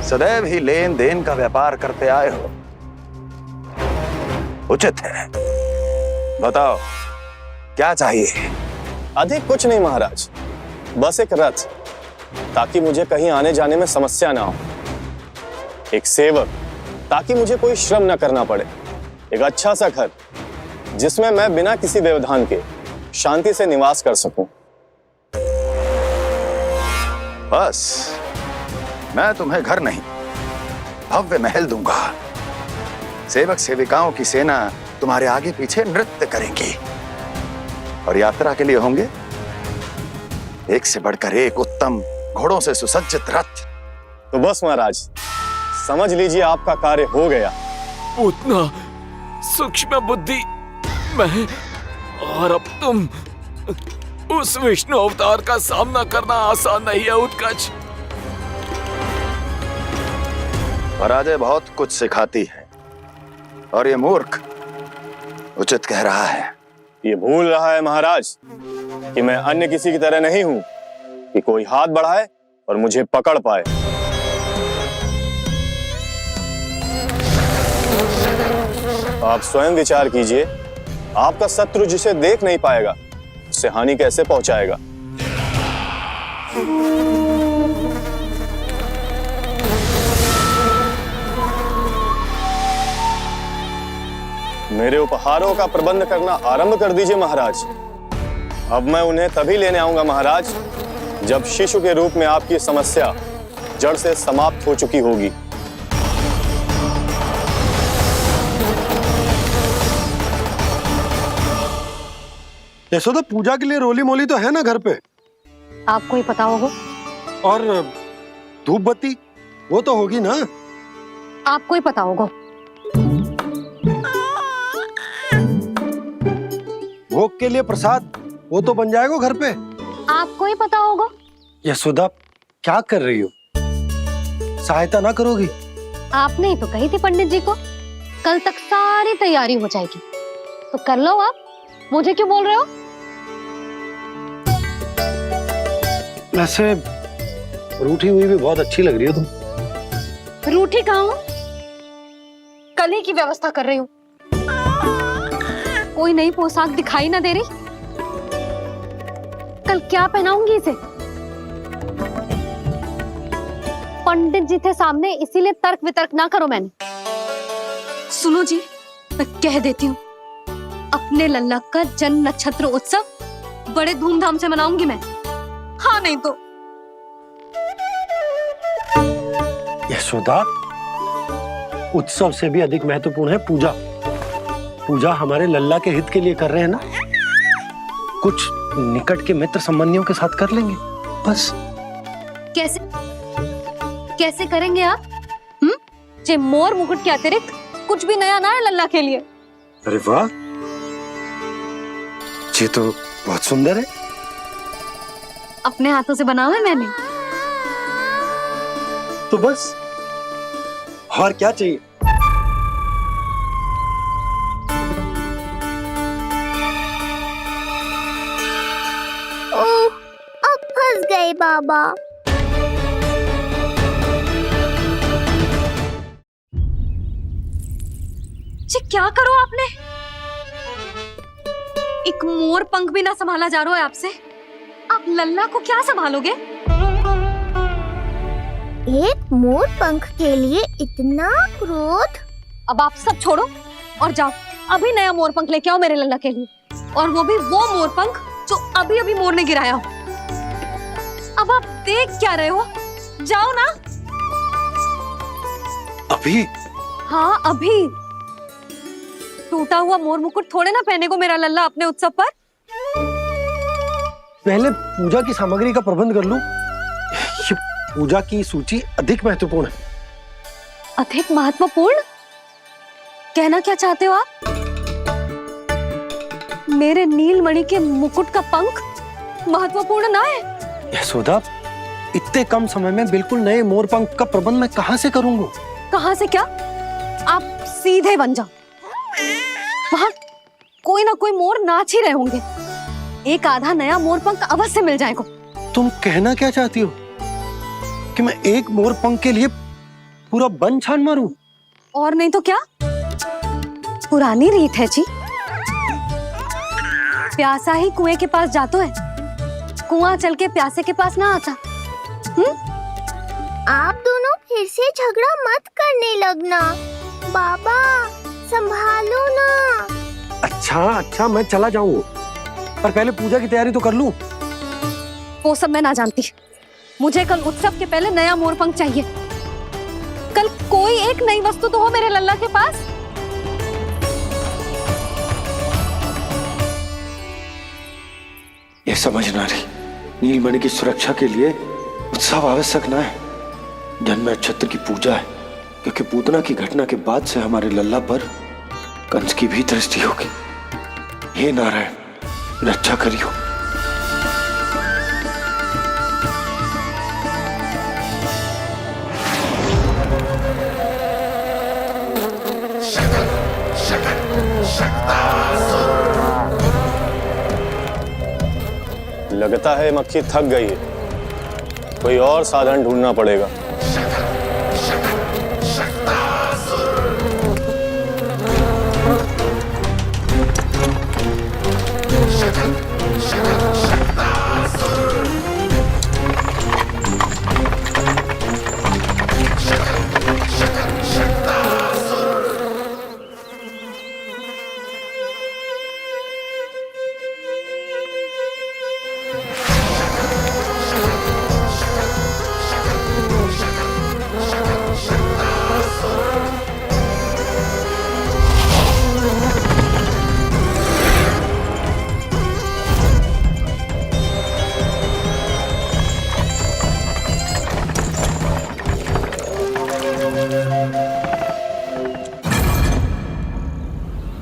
सदैव ही लेन देन का व्यापार करते आए हो, उचित है। बताओ क्या चाहिए? अधिक कुछ नहीं महाराज, बस एक रथ, ताकि मुझे कहीं आने जाने में समस्या ना हो। एक सेवक, ताकि मुझे कोई श्रम न करना पड़े। एक अच्छा सा घर, जिसमें मैं बिना किसी व्यवधान के शांति से निवास कर सकूं। बस मैं तुम्हें घर नहीं, भव्य महल दूंगा। सेवक सेविकाओं की सेना तुम्हारे आगे पीछे नृत्य करेंगी और यात्रा के लिए होंगे एक से बढ़कर एक उत्तम घोड़ों से सुसज्जित रथ। तो बस महाराज, समझ लीजिए आपका कार्य हो गया। उतना सूक्ष्म बुद्धि मैं और अब तुम, उस विष्णु अवतार का सामना करना आसान नहीं है उत्कच। पराजय बहुत कुछ सिखाती है और ये मूर्ख उचित कह रहा है। ये भूल रहा है महाराज कि मैं अन्य किसी की तरह नहीं हूं कि कोई हाथ बढ़ाए और मुझे पकड़ पाए। आप स्वयं विचार कीजिए, आपका शत्रु जिसे देख नहीं पाएगा उससे हानि कैसे पहुंचाएगा। मेरे उपहारों का प्रबंध करना आरंभ कर दीजिए महाराज। अब मैं उन्हें तभी लेने आऊंगा महाराज जब शिशु के रूप में आपकी समस्या जड़ से समाप्त हो चुकी होगी। यशोदा, पूजा के लिए रोली मोली तो है ना घर पे? आपको ही पता होगा। और धूप बत्ती वो तो होगी ना? आपको ही पता होगा। भोग के लिए प्रसाद वो तो बन जाएगा घर पे। आपको ही पता होगा। यशोदा, क्या कर रही हो? सहायता ना करोगी? आपने ही तो कही थी पंडित जी को कल तक सारी तैयारी हो जाएगी, तो कर लो आप। मुझे क्यों बोल रहे हो? वैसे रूठी हुई भी बहुत अच्छी लग रही हो तुम। रूठी कहाँ हूँ? कल ही की व्यवस्था कर रही हूँ। कोई नई पोशाक दिखाई ना दे रही? कल क्या पहनाऊंगी इसे? पंडित जी थे सामने, इसीलिए तर्क वितर्क ना करो। मैंने सुनो जी, मैं कह देती हूँ, अपने लल्ला का जन्म नक्षत्र उत्सव बड़े धूमधाम से मनाऊंगी मैं। हाँ नहीं तो। यशोदा, उत्सव से भी अधिक महत्वपूर्ण है पूजा। पूजा हमारे लल्ला के हित के लिए कर रहे हैं ना। कुछ निकट के मित्र संबंधियों के साथ कर लेंगे बस। कैसे कैसे करेंगे आप? जे मोर मुकुट के अतिरिक्त कुछ भी नया ना है लल्ला के लिए। अरे वाह, ये तो बहुत सुंदर है। अपने हाथों से बनाया है मैंने। तो बस और क्या चाहिए? ओह, अब फंस गए बाबा। जी क्या करो आपने? एक मोर पंख भी ना संभाला जा रहा है आपसे। आप लल्ला को क्या संभालोगे? एक मोर पंख के लिए इतना क्रोध? अब आप सब छोड़ो और जाओ, अभी नया मोर पंख लेके आओ मेरे लल्ला के लिए, और वो भी वो मोर पंख जो अभी अभी मोर ने गिराया हो। अब आप देख क्या रहे हो? जाओ ना। अभी? हाँ अभी। टूटा हुआ मोर मुकुट थोड़े ना पहनेगा मेरा लल्ला अपने उत्सव पर। पहले पूजा की सामग्री का प्रबंध कर लूं। ये पूजा की सूची अधिक महत्वपूर्ण है। अधिक महत्वपूर्ण? कहना क्या चाहते हो आप? मेरे नीलमणि के मुकुट का पंख महत्वपूर्ण ना है? यशोदा, इतने कम समय में बिल्कुल नए मोर पंख का प्रबंध मैं कहां से करूंगा? कहां से क्या? आप सीधे बन जाओ। वहां कोई ना कोई मोर नाच ही रहे होंगे। एक आधा नया मोर पंख अवश्य मिल जाएगा। तुम कहना क्या चाहती हो कि मैं एक मोर पंख के लिए पूरा वन छान मारूं? और नहीं तो क्या, पुरानी रीत है जी। प्यासा ही कुएं के पास जातो है, कुआं चल के प्यासे के पास ना आता। आप दोनों फिर से झगड़ा मत करने लगना। बाबा संभालो ना। अच्छा अच्छा, मैं चला जाऊंगा। पर पहले पूजा की तैयारी तो कर लूं। वो सब मैं ना जानती। मुझे कल उत्सव के पहले नया मोरपंख चाहिए। कल कोई एक नई वस्तु तो हो मेरे लल्ला के पास। ये समझ ना रही, नीलमणि की सुरक्षा के लिए उत्सव आवश्यक ना है, जन्म नक्षत्र की पूजा है, क्योंकि पूतना की घटना के बाद से हमारे लल्ला पर कंस की भी दृष्टि होगी। हे नारायण, रक्षा करियो। लगता है मक्खी थक गई है, कोई और साधन ढूंढना पड़ेगा।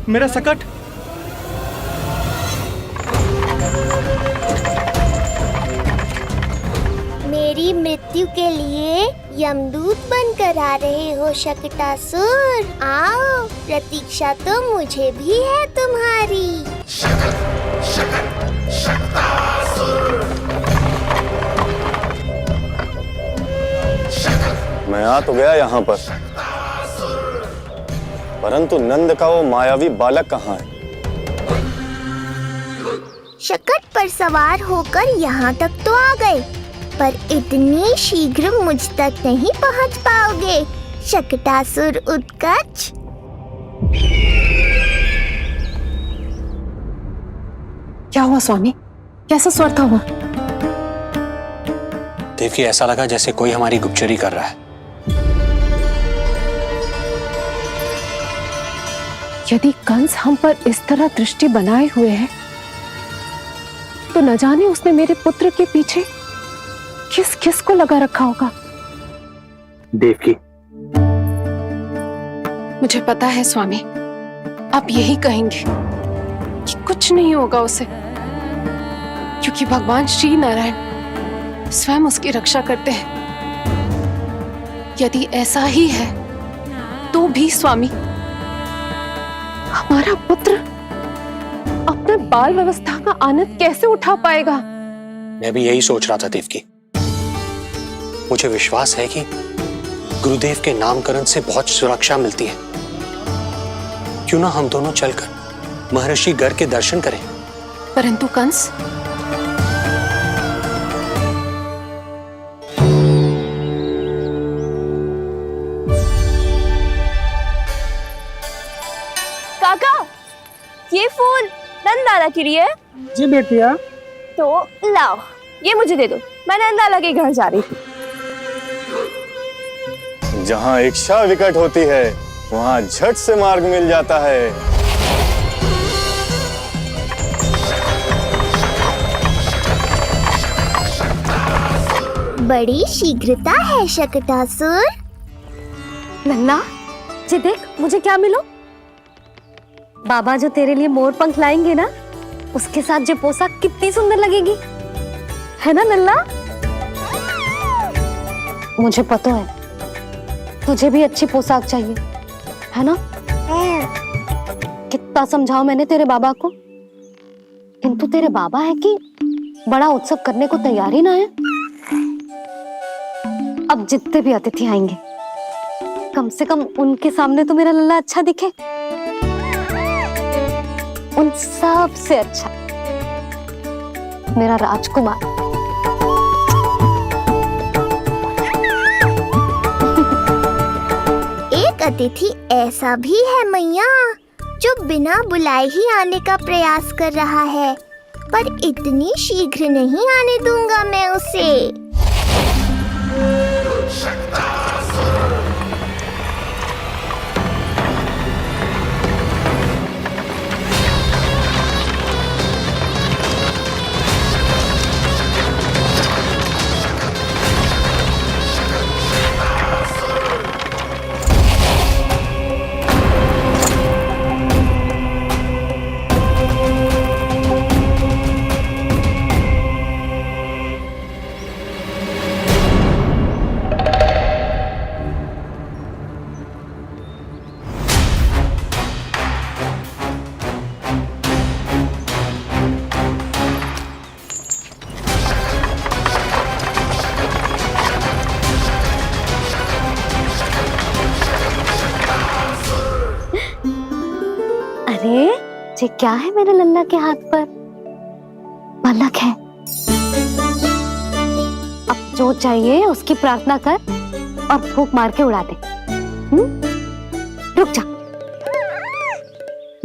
मेरा सकट। मेरी मृत्यु के लिए यमदूत बनकर आ रहे हो शकटासुर? आओ, प्रतीक्षा तो मुझे भी है तुम्हारी। मैं आ तो गया यहाँ पर, परंतु नंद का वो मायावी बालक कहाँ है? शकट पर सवार होकर यहाँ तक तो आ गए, पर इतनी शीघ्र मुझ तक नहीं पहुँच पाओगे शकटासुर उत्कच। क्या हुआ स्वामी? कैसा स्वर था वो? देवकी, ऐसा लगा जैसे कोई हमारी गुप्तचरी कर रहा है। यदि कंस हम पर इस तरह दृष्टि बनाए हुए है, तो न जाने उसने मेरे पुत्र के पीछे किस किस को लगा रखा होगा। देवकी, मुझे पता है स्वामी, आप यही कहेंगे कि कुछ नहीं होगा उसे, क्योंकि भगवान श्री नारायण स्वयं उसकी रक्षा करते हैं। यदि ऐसा ही है तो भी स्वामी, हमारा पुत्र अपने बाल व्यवस्था का आनंद कैसे उठा पाएगा? मैं भी यही सोच रहा था देवकी। मुझे विश्वास है कि गुरुदेव के नामकरण से बहुत सुरक्षा मिलती है। क्यों ना हम दोनों चलकर महर्षि गर के दर्शन करें? परंतु कंस, काका, ये फूल नंदाला के लिए है? जी बेटिया। तो लाओ, ये मुझे दे दो, मैं नंदाला के घर जा रही थी। जहाँ इच्छा विकट होती है, वहाँ झट से मार्ग मिल जाता है। बड़ी शीघ्रता है शकटासुर। नन्ना, जी देख मुझे क्या मिलो। बाबा जो तेरे लिए मोर पंख लाएंगे ना, उसके साथ जो पोशाक कितनी सुंदर लगेगी, है ना नन्ना? मुझे पता है तुझे भी अच्छी पोशाक चाहिए, है ना? कितना समझाओ मैंने तेरे बाबा को, किंतु तेरे बाबा है कि बड़ा उत्सव करने को तैयार ही ना है। अब जितने भी अतिथि आएंगे, कम से कम उनके सामने तो मेरा लल्ला अच्छा दिखे, उन सब से अच्छा मेरा राजकुमार। एक अतिथि ऐसा भी है मैया, जो बिना बुलाए ही आने का प्रयास कर रहा है। पर इतनी शीघ्र नहीं आने दूंगा मैं उसे। अरे ये क्या है मेरे लल्ला के हाथ पर? पलक है। अब जो चाहिए उसकी प्रार्थना कर और फूंक मार के उड़ा दे। रुक जा,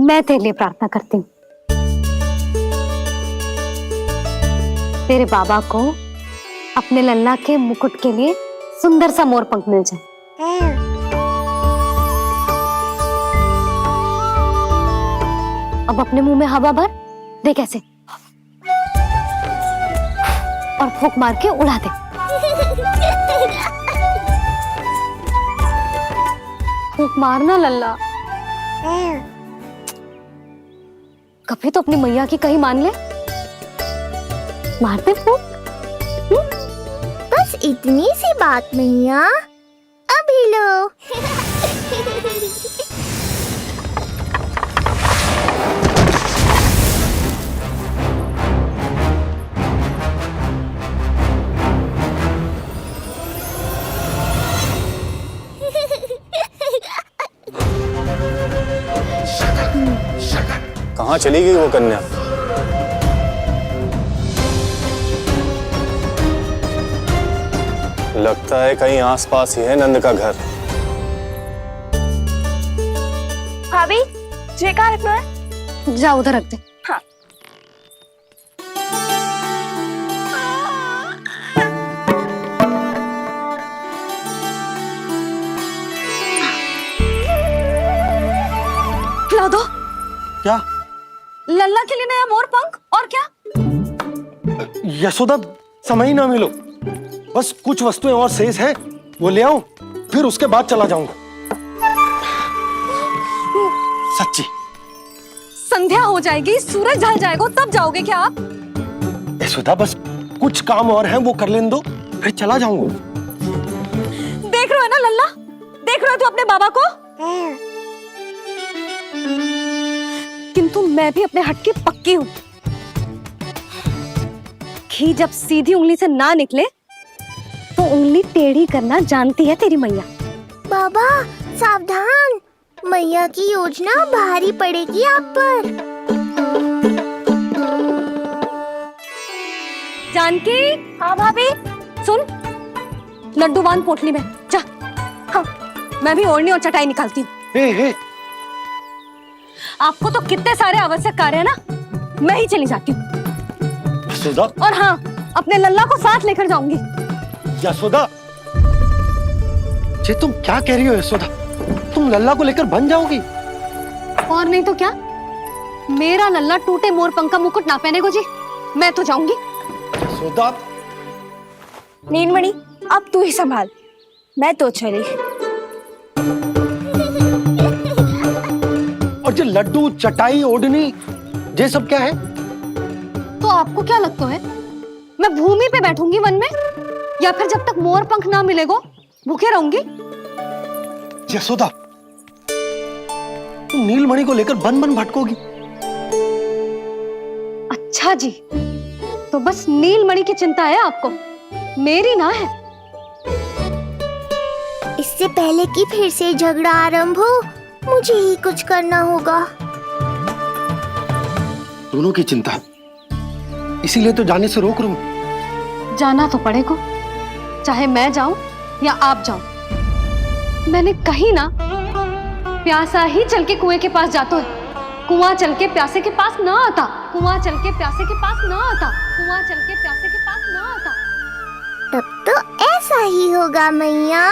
मैं तेरे लिए प्रार्थना करती हूँ। तेरे बाबा को अपने लल्ला के मुकुट के लिए सुंदर सा मोर पंख मिल जाए। अब अपने मुंह में हवा भर दे कैसे, और फूंक मार के उड़ा दे। फूंक मारना लल्ला, कभी तो अपनी मैया की कहीं मान ले। मारते फूंक। बस इतनी सी बात मैया, अभी लो। कहाँ चली गई वो कन्या? लगता है कहीं आसपास ही है नंद का घर। भाभी ये कहाँ रखना है? जा उधर रख दे। हाँ। खिला दो। क्या? लल्ला के लिए नया मोर पंख। और क्या? यशोदा, समय ही ना मिलो, बस कुछ वस्तुएं और शेष है, वो ले आऊं, फिर उसके बाद चला जाऊंगा। सच्ची। संध्या हो जाएगी, सूरज ढल जाएगा, तब जाओगे क्या आप? यशोदा, बस कुछ काम और हैं, वो कर लेने दो, फिर चला जाऊंगा। देख रहे हो ना लल्ला, देख रहे हो तू अपने बाबा को? किंतु मैं भी अपने हट की पक्की हूँ। घी जब सीधी उंगली से ना निकले तो उंगली टेढ़ी करना जानती है तेरी मैया। बाबा सावधान, मैया की योजना भारी पड़ेगी आप पर। जानकी। हाँ भाभी। सुन, लड्डू बांध पोटली में, जा। हाँ, मैं भी ओढ़नी और चटाई निकालती हूँ। आपको तो कितने सारे आवश्यक कार्य है ना, मैं ही चली जाती हूँ। यशोदा। और हाँ, अपने लल्ला को साथ लेकर जाऊंगी। यशोदा, ये तुम क्या कह रही हो यशोदा? तुम लल्ला को लेकर बन जाओगी? और नहीं तो क्या, मेरा लल्ला टूटे मोर पंख का मुकुट ना पहने को जी, मैं तो जाऊंगी। यशोदा। नीलमणि अब तू ही संभाल, मैं तो चली। और ये लड्डू, चटाई, ओढ़नी, ये सब क्या है? तो आपको क्या लगता है मैं भूमि पे बैठूंगी वन में, या फिर जब तक मोर पंख ना मिलेगो भूखे रहूंगी? यशोदा, तुम नीलमणि को लेकर बन बन भटकोगी। अच्छा जी, तो बस नीलमणि की चिंता है आपको, मेरी ना है। इससे पहले कि फिर से झगड़ा आरंभ हो, मुझे ही कुछ करना होगा। दोनों की चिंता, इसीलिए तो जाने से रोक रहा हूं। जाना तो पड़ेगा, चाहे मैं जाऊं या आप जाओ। मैंने कहीं ना, प्यासा ही चल के कुएं के पास जाता है, कुआं चल के प्यासे के पास ना आता। कुआं चल के प्यासे के पास ना आता, कुआं चल के प्यासे के पास ना आता। तब तो ऐसा ही होगा मैया।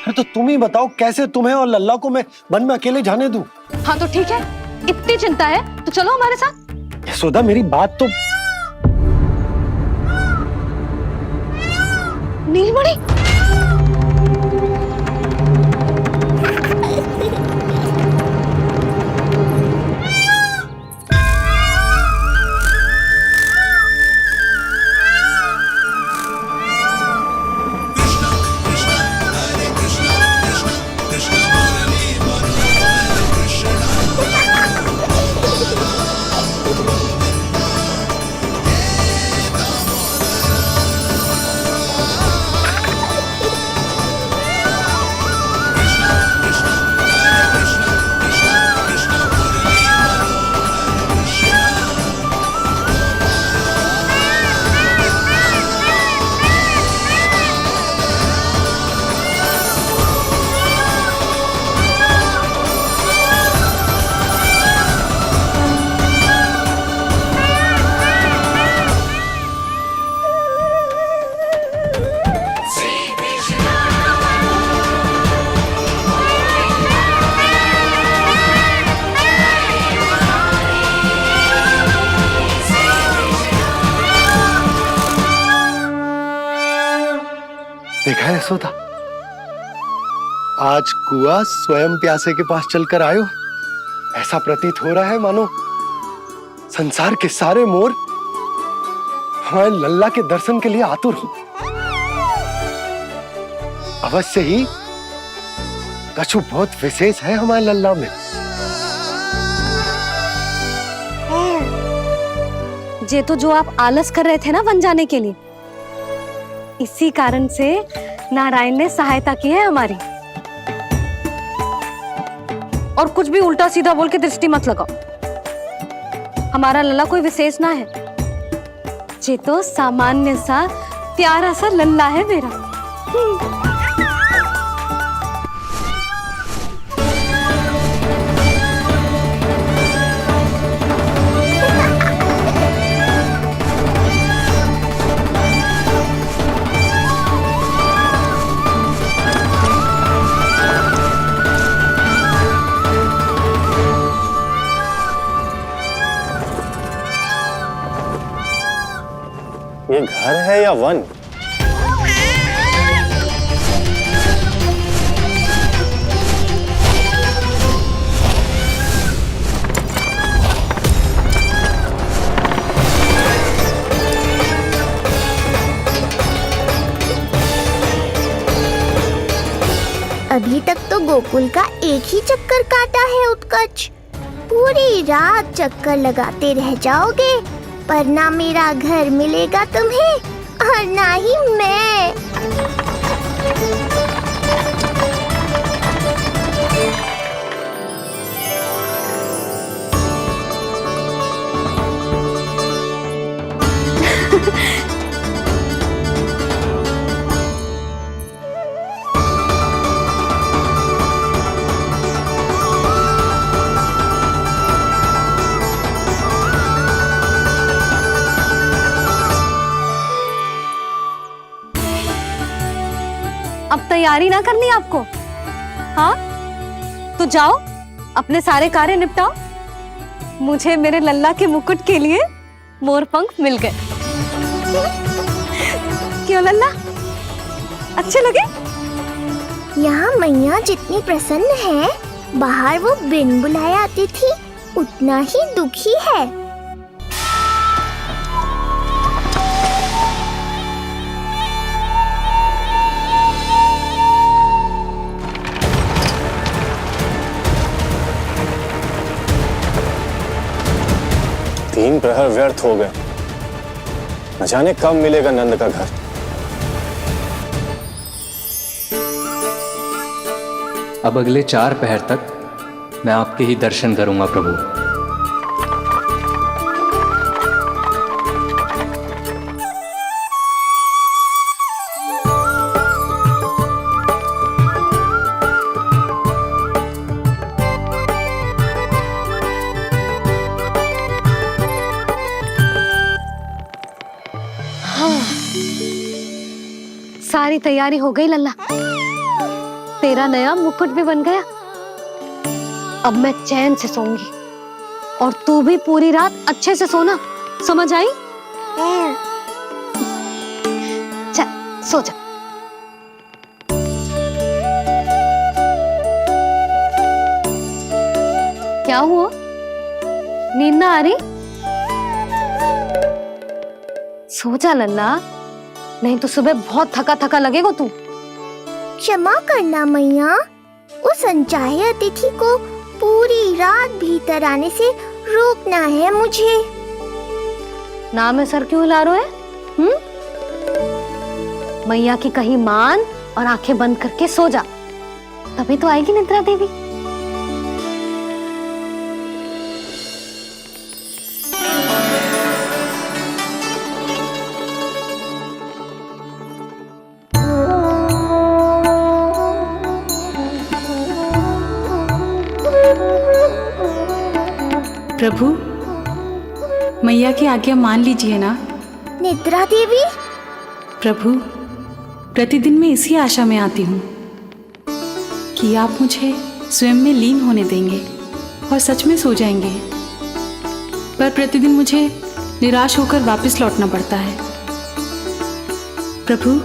अरे तो तुम ही बताओ कैसे तुम्हें और लल्ला को मैं वन में अकेले जाने दूं? हाँ तो ठीक है, इतनी चिंता है तो चलो हमारे साथ। यशोदा मेरी बात तो। नीलमणि, देखा है यशोदा, आज कुआं स्वयं प्यासे के पास चलकर आयो। ऐसा प्रतीत हो रहा है मानो संसार के सारे मोर हमारे लल्ला के दर्शन के लिए आतुर हो। अवश्य ही कछु बहुत विशेष है हमारे लल्ला में। ये तो जो आप आलस कर रहे थे ना वन जाने के लिए, इसी कारण से नारायण ने सहायता की है हमारी। और कुछ भी उल्टा सीधा बोल के दृष्टि मत लगाओ। हमारा लल्ला कोई विशेष ना है, ये तो सामान्य सा प्यारा सा लल्ला है मेरा। ये घर है या वन? अभी तक तो गोकुल का एक ही चक्कर काटा है उत्कर्ष। पूरी रात चक्कर लगाते रह जाओगे, पर ना मेरा घर मिलेगा तुम्हें और ना ही मैं। अब तैयारी ना करनी आपको? हाँ तो जाओ अपने सारे कार्य निपटाओ। मुझे मेरे लल्ला के मुकुट के लिए मोरपंख मिल गए। क्यों लल्ला, अच्छे लगे? यहाँ मैया जितनी प्रसन्न है, बाहर वो बिन बुलाए आती थी उतना ही दुखी है। तीन प्रहर व्यर्थ हो गए, न जाने कब मिलेगा नंद का घर। अब अगले 4 पहर तक मैं आपके ही दर्शन करूंगा प्रभु। सारी तैयारी हो गई लल्ला, तेरा नया मुकुट भी बन गया। अब मैं चैन से सोऊंगी और तू भी पूरी रात अच्छे से सोना, समझ आई? चल सो जा। क्या हुआ, नींद ना आ रही? सो जा लल्ला, नहीं तो सुबह बहुत थका थका लगेगा तू। क्षमा करना मैया, उस अनचाहे अतिथि को पूरी रात भीतर आने से रोकना है मुझे। ना में सर क्यों हिला रहे हैं? मैया की कहीं मान और आंखें बंद करके सो जा, तभी तो आएगी निद्रा देवी। प्रभु, मैया की आज्ञा मान लीजिए ना। निद्रा देवी? प्रभु, प्रतिदिन मैं इसी आशा में आती हूँ कि आप मुझे स्वयं में लीन होने देंगे और सच में सो जाएंगे, पर प्रतिदिन मुझे निराश होकर वापस लौटना पड़ता है। प्रभु,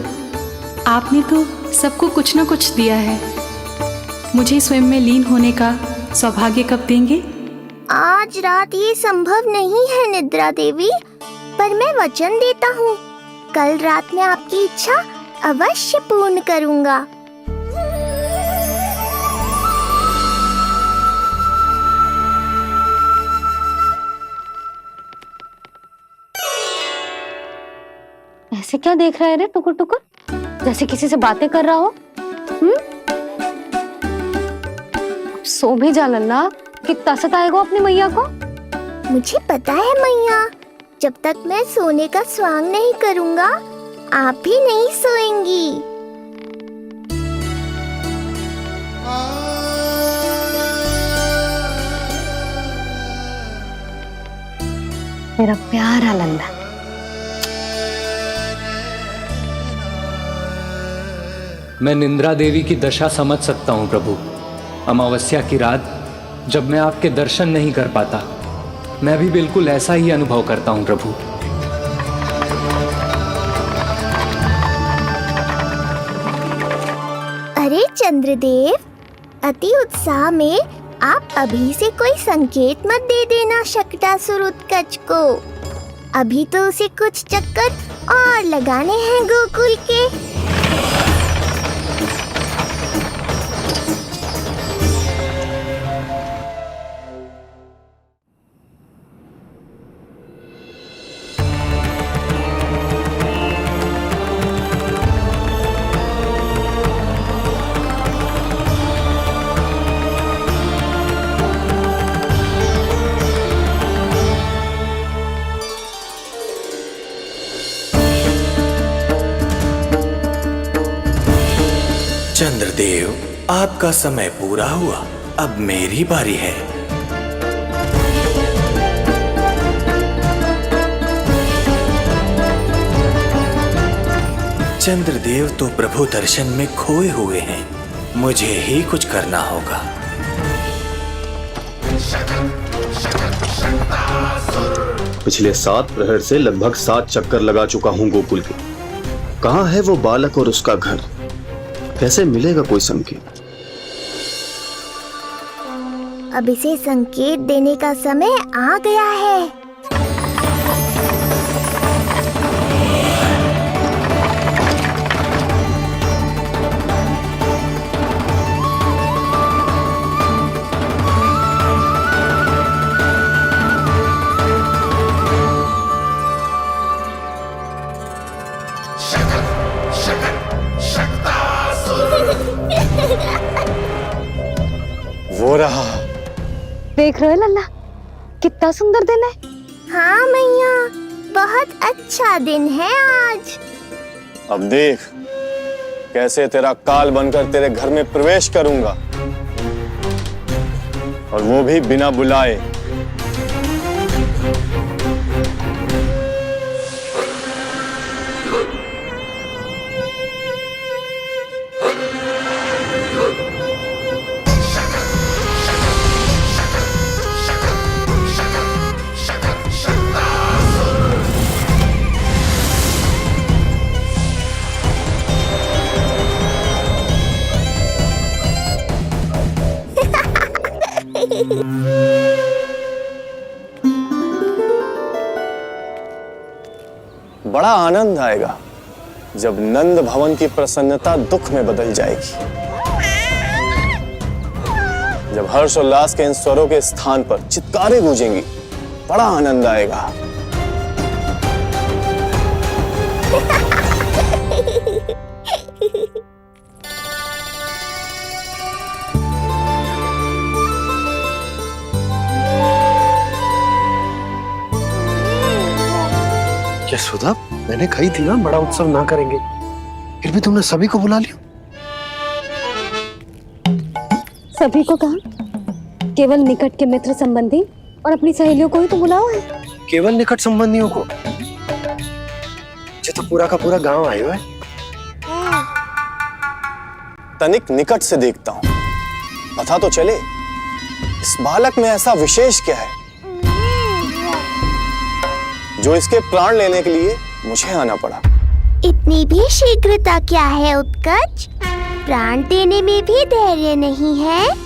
आपने तो सबको कुछ न कुछ दिया है, मुझे स्वयं में लीन होने का सौभाग्य कब देंगे? आज रात ये संभव नहीं है निद्रा देवी, पर मैं वचन देता हूँ कल रात में आपकी इच्छा अवश्य पूर्ण करूँगा। ऐसे क्या देख रहा है रे टुकुर टुकुर, जैसे किसी से बातें कर रहा हो? अब सो भी जा लल्ला, कितना सताएगा अपनी मैया को। मुझे पता है मैया, जब तक मैं सोने का स्वांग नहीं करूँगा आप भी नहीं सोएंगी। मेरा प्यारा लल्ला। मैं निंद्रा देवी की दशा समझ सकता हूँ प्रभु। अमावस्या की रात जब मैं आपके दर्शन नहीं कर पाता, मैं भी बिल्कुल ऐसा ही अनुभव करता हूँ प्रभु। अरे चंद्रदेव, अति उत्साह में आप अभी से कोई संकेत मत दे देना शकटासुर उत्कच को। अभी तो उसे कुछ चक्कर और लगाने हैं गोकुल के। चंद्रदेव, आपका समय पूरा हुआ, अब मेरी बारी है। चंद्रदेव तो प्रभु दर्शन में खोए हुए हैं, मुझे ही कुछ करना होगा। पिछले 7 प्रहर से लगभग 7 चक्कर लगा चुका हूँ गोकुल के। कहाँ है वो बालक और उसका घर? कैसे मिलेगा कोई संकेत? अब इसे संकेत देने का समय आ गया है। वो रहा। देख रहे हो लल्ला, कितना सुंदर दिन है। हाँ मैया, बहुत अच्छा दिन है आज। अब देख कैसे तेरा काल बनकर तेरे घर में प्रवेश करूंगा, और वो भी बिना बुलाए। बड़ा आनंद आएगा जब नंद भवन की प्रसन्नता दुख में बदल जाएगी, जब हर्षोल्लास के इन स्वरों के स्थान पर चित्कारें गूंजेंगी। बड़ा आनंद आएगा। यशोदा, मैंने कही थी ना बड़ा उत्सव ना करेंगे, फिर भी तुमने सभी को बुला लिया। सभी को कहा? केवल निकट के मित्र संबंधी और अपनी सहेलियों को ही तो बुलाओ है। केवल निकट संबंधियों को? ये तो पूरा का पूरा गांव आयो है। तनिक निकट से देखता हूं, पता तो चले इस बालक में ऐसा विशेष क्या है जो इसके प्राण लेने के लिए मुझे आना पड़ा। इतनी भी शीघ्रता क्या है उत्कर्ष? प्राण देने में भी धैर्य नहीं है।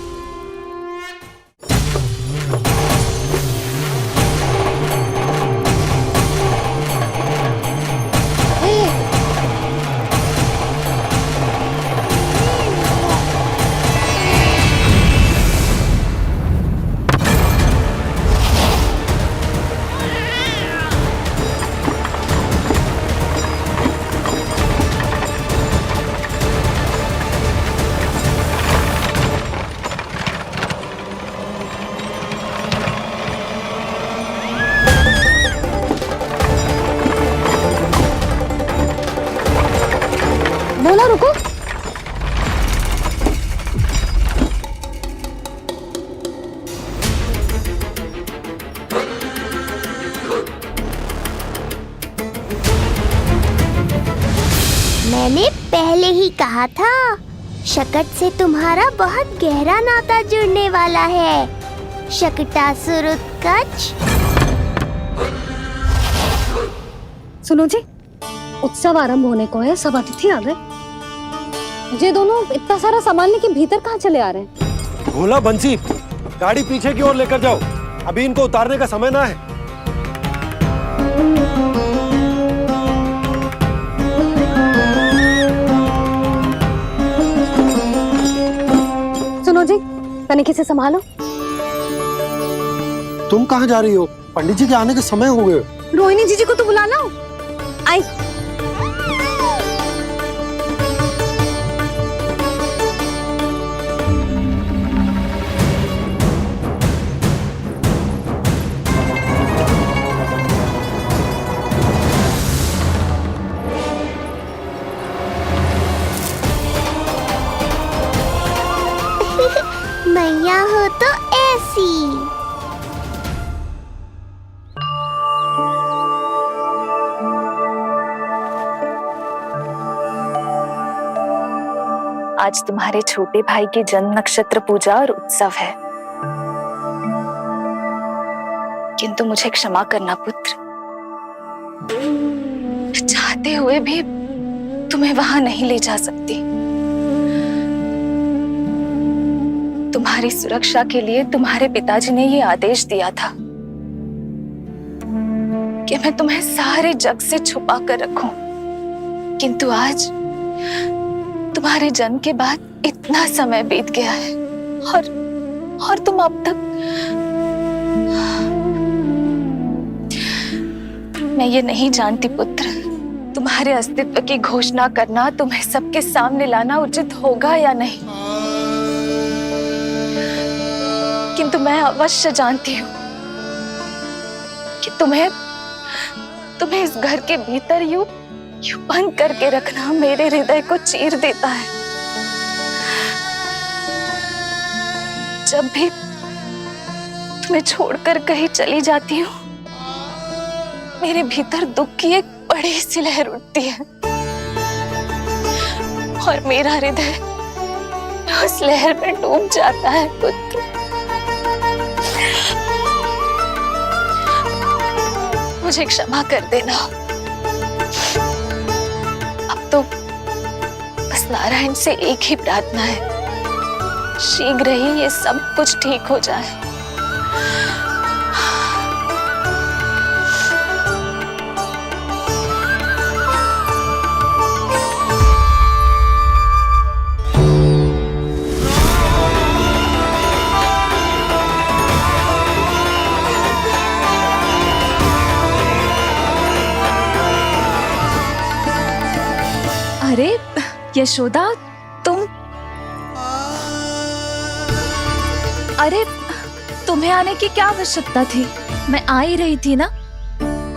बोला रुको। मैंने पहले ही कहा था, शकट से तुम्हारा बहुत गहरा नाता जुड़ने वाला है। शकटासुर उत्कर्ष। सुनो जी, उत्सव आरंभ होने को है, सब अतिथि आ गए। ये दोनों इतना सारा सामान लेके भीतर कहाँ चले आ रहे हैं? भोला, बंसी, गाड़ी पीछे की ओर लेकर जाओ, अभी इनको उतारने का समय ना है। सुनो जी, तनिके से संभालो। तुम कहाँ जा रही हो? पंडित जी के आने के समय हो गए। रोहिणी जीजी को तो बुला लो। आई। मैया हो तो ऐसी। आज तुम्हारे छोटे भाई की जन्म नक्षत्र पूजा और उत्सव है, किंतु मुझे क्षमा करना पुत्र, चाहते हुए भी तुम्हें वहां नहीं ले जा सकती। तुम्हारी सुरक्षा के लिए तुम्हारे पिताजी ने ये आदेश दिया था कि मैं तुम्हें सारे जग से छुपा कर रखूं, किंतु आज तुम्हारे जन्म के बाद इतना समय बीत गया है और तुम अब तक। मैं ये नहीं जानती पुत्र, तुम्हारे अस्तित्व की घोषणा करना, तुम्हें सबके सामने लाना उचित होगा या नहीं, किंतु मैं अवश्य जानती हूँ कि तुम्हें इस घर के भीतर यूं बंद करके रखना मेरे हृदय को चीर देता है। जब भी तुम्हें छोड़कर कहीं चली जाती हूँ, मेरे भीतर दुख की एक बड़ी सी लहर उठती है और मेरा हृदय उस लहर में डूब जाता है पुत्र। मुझे क्षमा कर देना। अब तो बस नारायण से एक ही प्रार्थना है, शीघ्र ही ये सब कुछ ठीक हो जाए। अरे यशोदा, तुम, अरे तुम्हें आने की क्या आवश्यकता थी? मैं आ ही रही थी ना।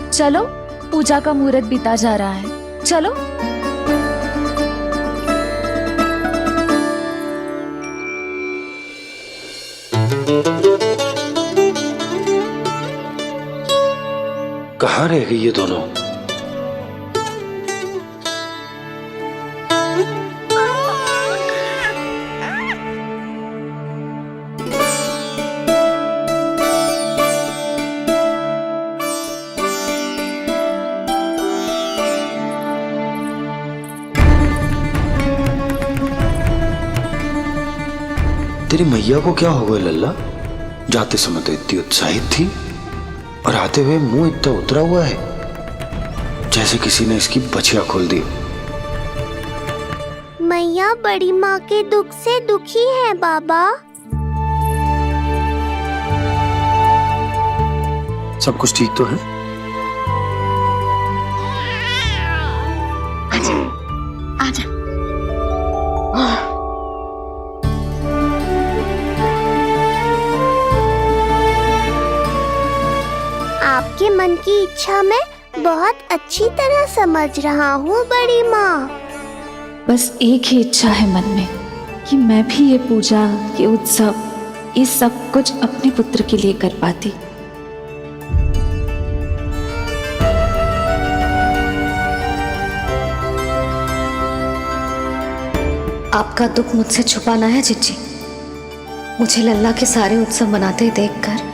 चलो, पूजा का मुहूर्त बीता जा रहा है, चलो। कहाँ रह गई ये दोनों? तेरी मैया को क्या हो गया लल्ला? जाते समय तो इतनी उत्साहित थी और आते हुए मुंह इतना उतरा हुआ है जैसे किसी ने इसकी बछिया खोल दी। मैया बड़ी माँ के दुख से दुखी है बाबा। सब कुछ ठीक तो है? आजा। आपके मन की इच्छा मैं बहुत अच्छी तरह समझ रहा हूँ बड़ी माँ। बस एक ही इच्छा है मन में कि मैं भी ये पूजा, ये उत्सव, ये सब कुछ अपने पुत्र के लिए कर पाती। आपका दुख मुझसे छुपाना है जिज्जी। मुझे लल्ला के सारे उत्सव मनाते देखकर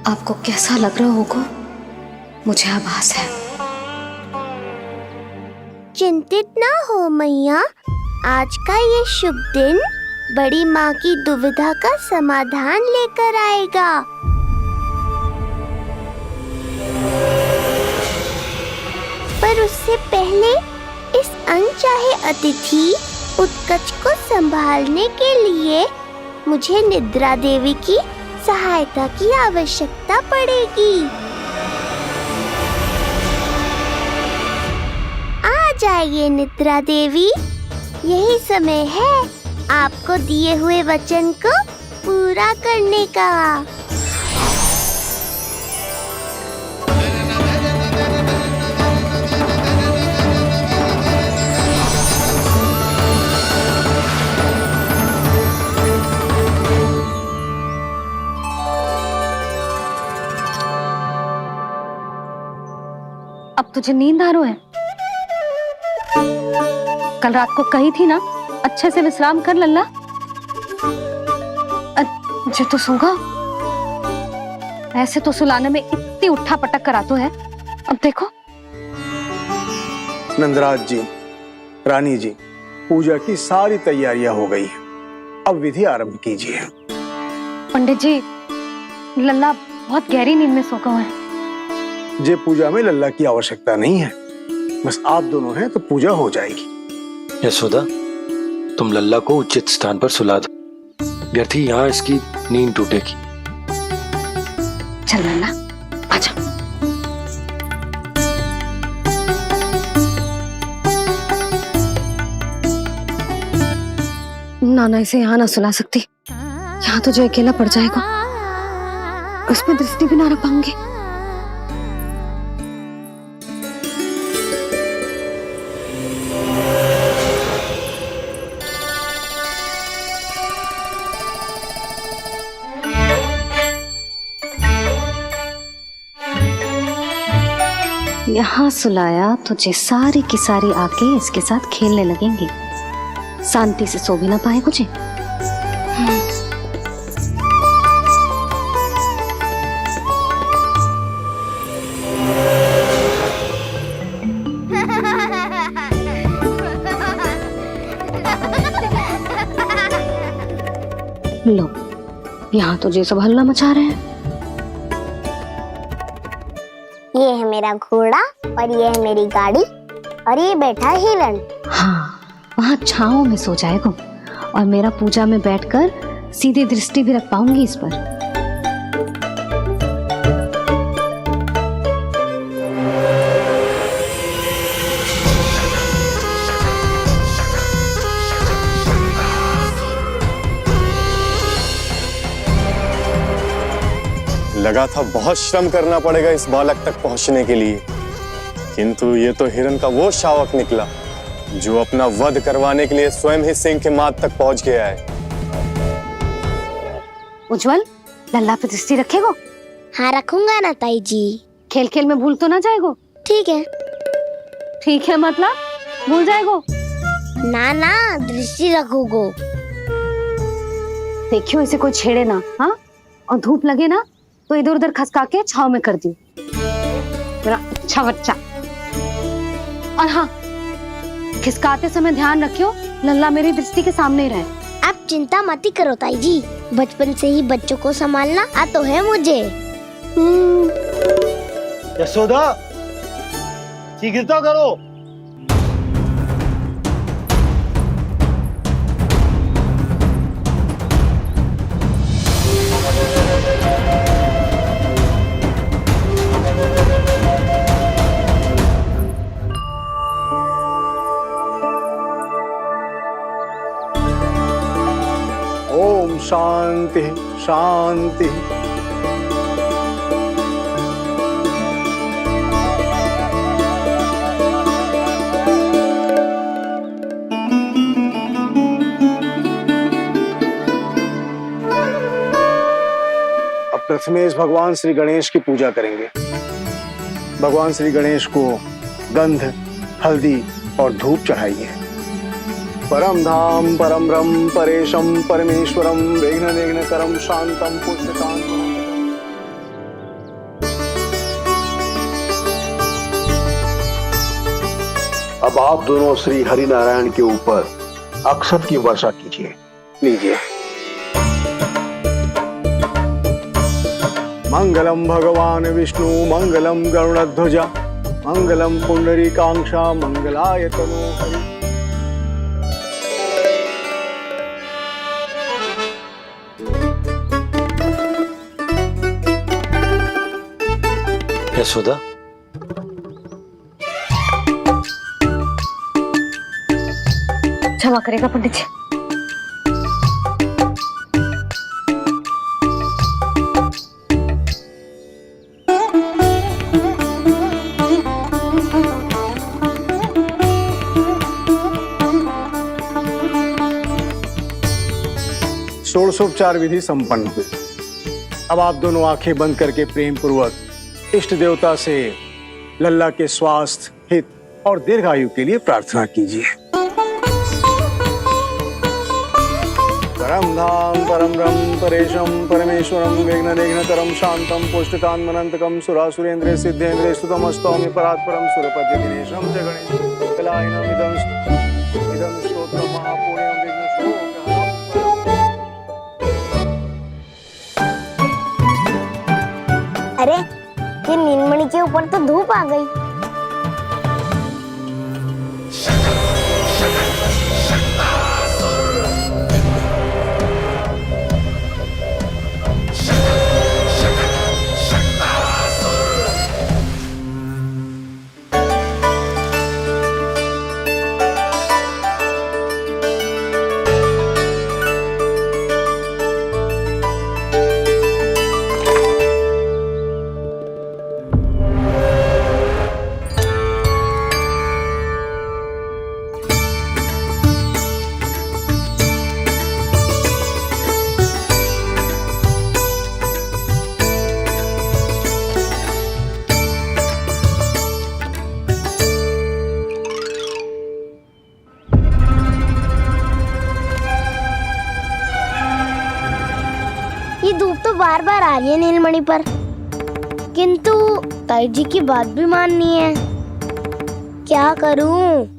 आपको कैसा लग रहा होगा, मुझे आभास है। चिंतित ना हो मैया, आज का ये शुभ दिन बड़ी माँ की दुविधा का समाधान लेकर आएगा। पर उससे पहले इस अनचाहे अतिथि उत्कच को संभालने के लिए मुझे निद्रा देवी की सहायता की आवश्यकता पड़ेगी। आ जाइए निद्रा देवी, यही समय है आपको दिए हुए वचन को पूरा करने का। अब तुझे नींद आ रही है? कल रात को कही थी ना अच्छे से विश्राम कर लल्ला। जो तो सोगा, ऐसे तो सुलाने में इतनी उठा पटक करा तो है। अब देखो। नंदराज जी, रानी जी, पूजा की सारी तैयारियां हो गई हैं। अब विधि आरंभ कीजिए। पंडित जी, लल्ला बहुत गहरी नींद में सो गया है। जे पूजा में लल्ला की आवश्यकता नहीं है, बस आप दोनों हैं तो पूजा हो जाएगी। यशोदा, तुम लल्ला को उचित स्थान पर सुला दो, व्यर्थी यहाँ इसकी नींद टूटेगी। चल लल्ला, आजा। नाना इसे यहाँ ना सुला सकती, यहाँ तो जो अकेला पड़ जाएगा, उसमें दृष्टि भी ना रख पाऊंगी। यहाँ सुलाया तो जे सारी की सारी आके इसके साथ खेलने लगेंगी, शांति से सो भी ना पाए कुछ। लो, यहाँ तो जे सब हल्ला मचा रहे हैं। ये है मेरा घोड़ा और ये है मेरी गाड़ी और ये बैठा हिरण। हाँ, वहाँ छांव में सो जाएगा और मेरा पूजा में बैठकर सीधी दृष्टि भी रख पाऊंगी इस पर। लगा था बहुत श्रम करना पड़ेगा इस बालक तक पहुंचने के लिए, किंतु ये तो हिरण का वो शावक निकला जो अपना वध करवाने के लिए स्वयं ही सिंह के माथ तक पहुंच गया है। उज्जवल, लल्ला पे दृष्टि रखेगो? हाँ रखूंगा ना ताई जी। खेल खेल में भूल तो ना जाएगो? ठीक है। ठीक है मतलब भूल जाएगो? ना ना, दृष्टि रखोगो। देखियो इसे कोई छेड़े ना, हाँ? और धूप लगे ना तो इधर उधर खसका के छाव में कर दी। मेरा अच्छा बच्चा। और हाँ, खिसकाते समय ध्यान रखियो लल्ला मेरी दृष्टि के सामने ही रहे। आप चिंता मत ही करो ताई जी, बचपन से ही बच्चों को संभालना आता है मुझे। यशोदा, शीघ्रता करो। ओम शांति शांति। अब प्रथमेश भगवान श्री गणेश की पूजा करेंगे। भगवान श्री गणेश को गंध, हल्दी और धूप चढ़ाइए। परम धाम परम ब्रह्म परेशम परमेश्वरम विघ्न निघ्नकरम शांतम पुष्टकांतम। अब आप दोनों श्री हरि नारायण के ऊपर अक्षत की वर्षा कीजिए। लीजिए। मंगलम भगवान विष्णु मंगलम गरुड़ध्वजा मंगलम पुंडरीकांक्षा मंगलाय तनो हरि। यशोदा, क्षमा करेगा पंडित जी। षोडशोपचार विधि संपन्न हुई। अब आप दोनों आंखें बंद करके प्रेम पूर्वक इष्ट देवता से लल्ला के स्वास्थ्य, हित और दीर्घायु के लिए प्रार्थना कीजिए। परम धाम परम ब्रह्म परेशम परमेश्वरम विघ्न निघ्नकरम शांतम पुष्टकांतमनंतकम सुरासुरेंद्र सिद्धेंद्र स्तुतम स्तौमि परात्परम सुरपति दिनेशम च गणेश कलायनम इदं स्तोत्रम महापुण्यम विघ्नशोकहरम। अरे ये नीलमणि के ऊपर तो धूप आ गई। ये धूप तो बार बार आ रही है नीलमणि पर, किंतु ताई जी की बात भी माननी है। क्या करूं?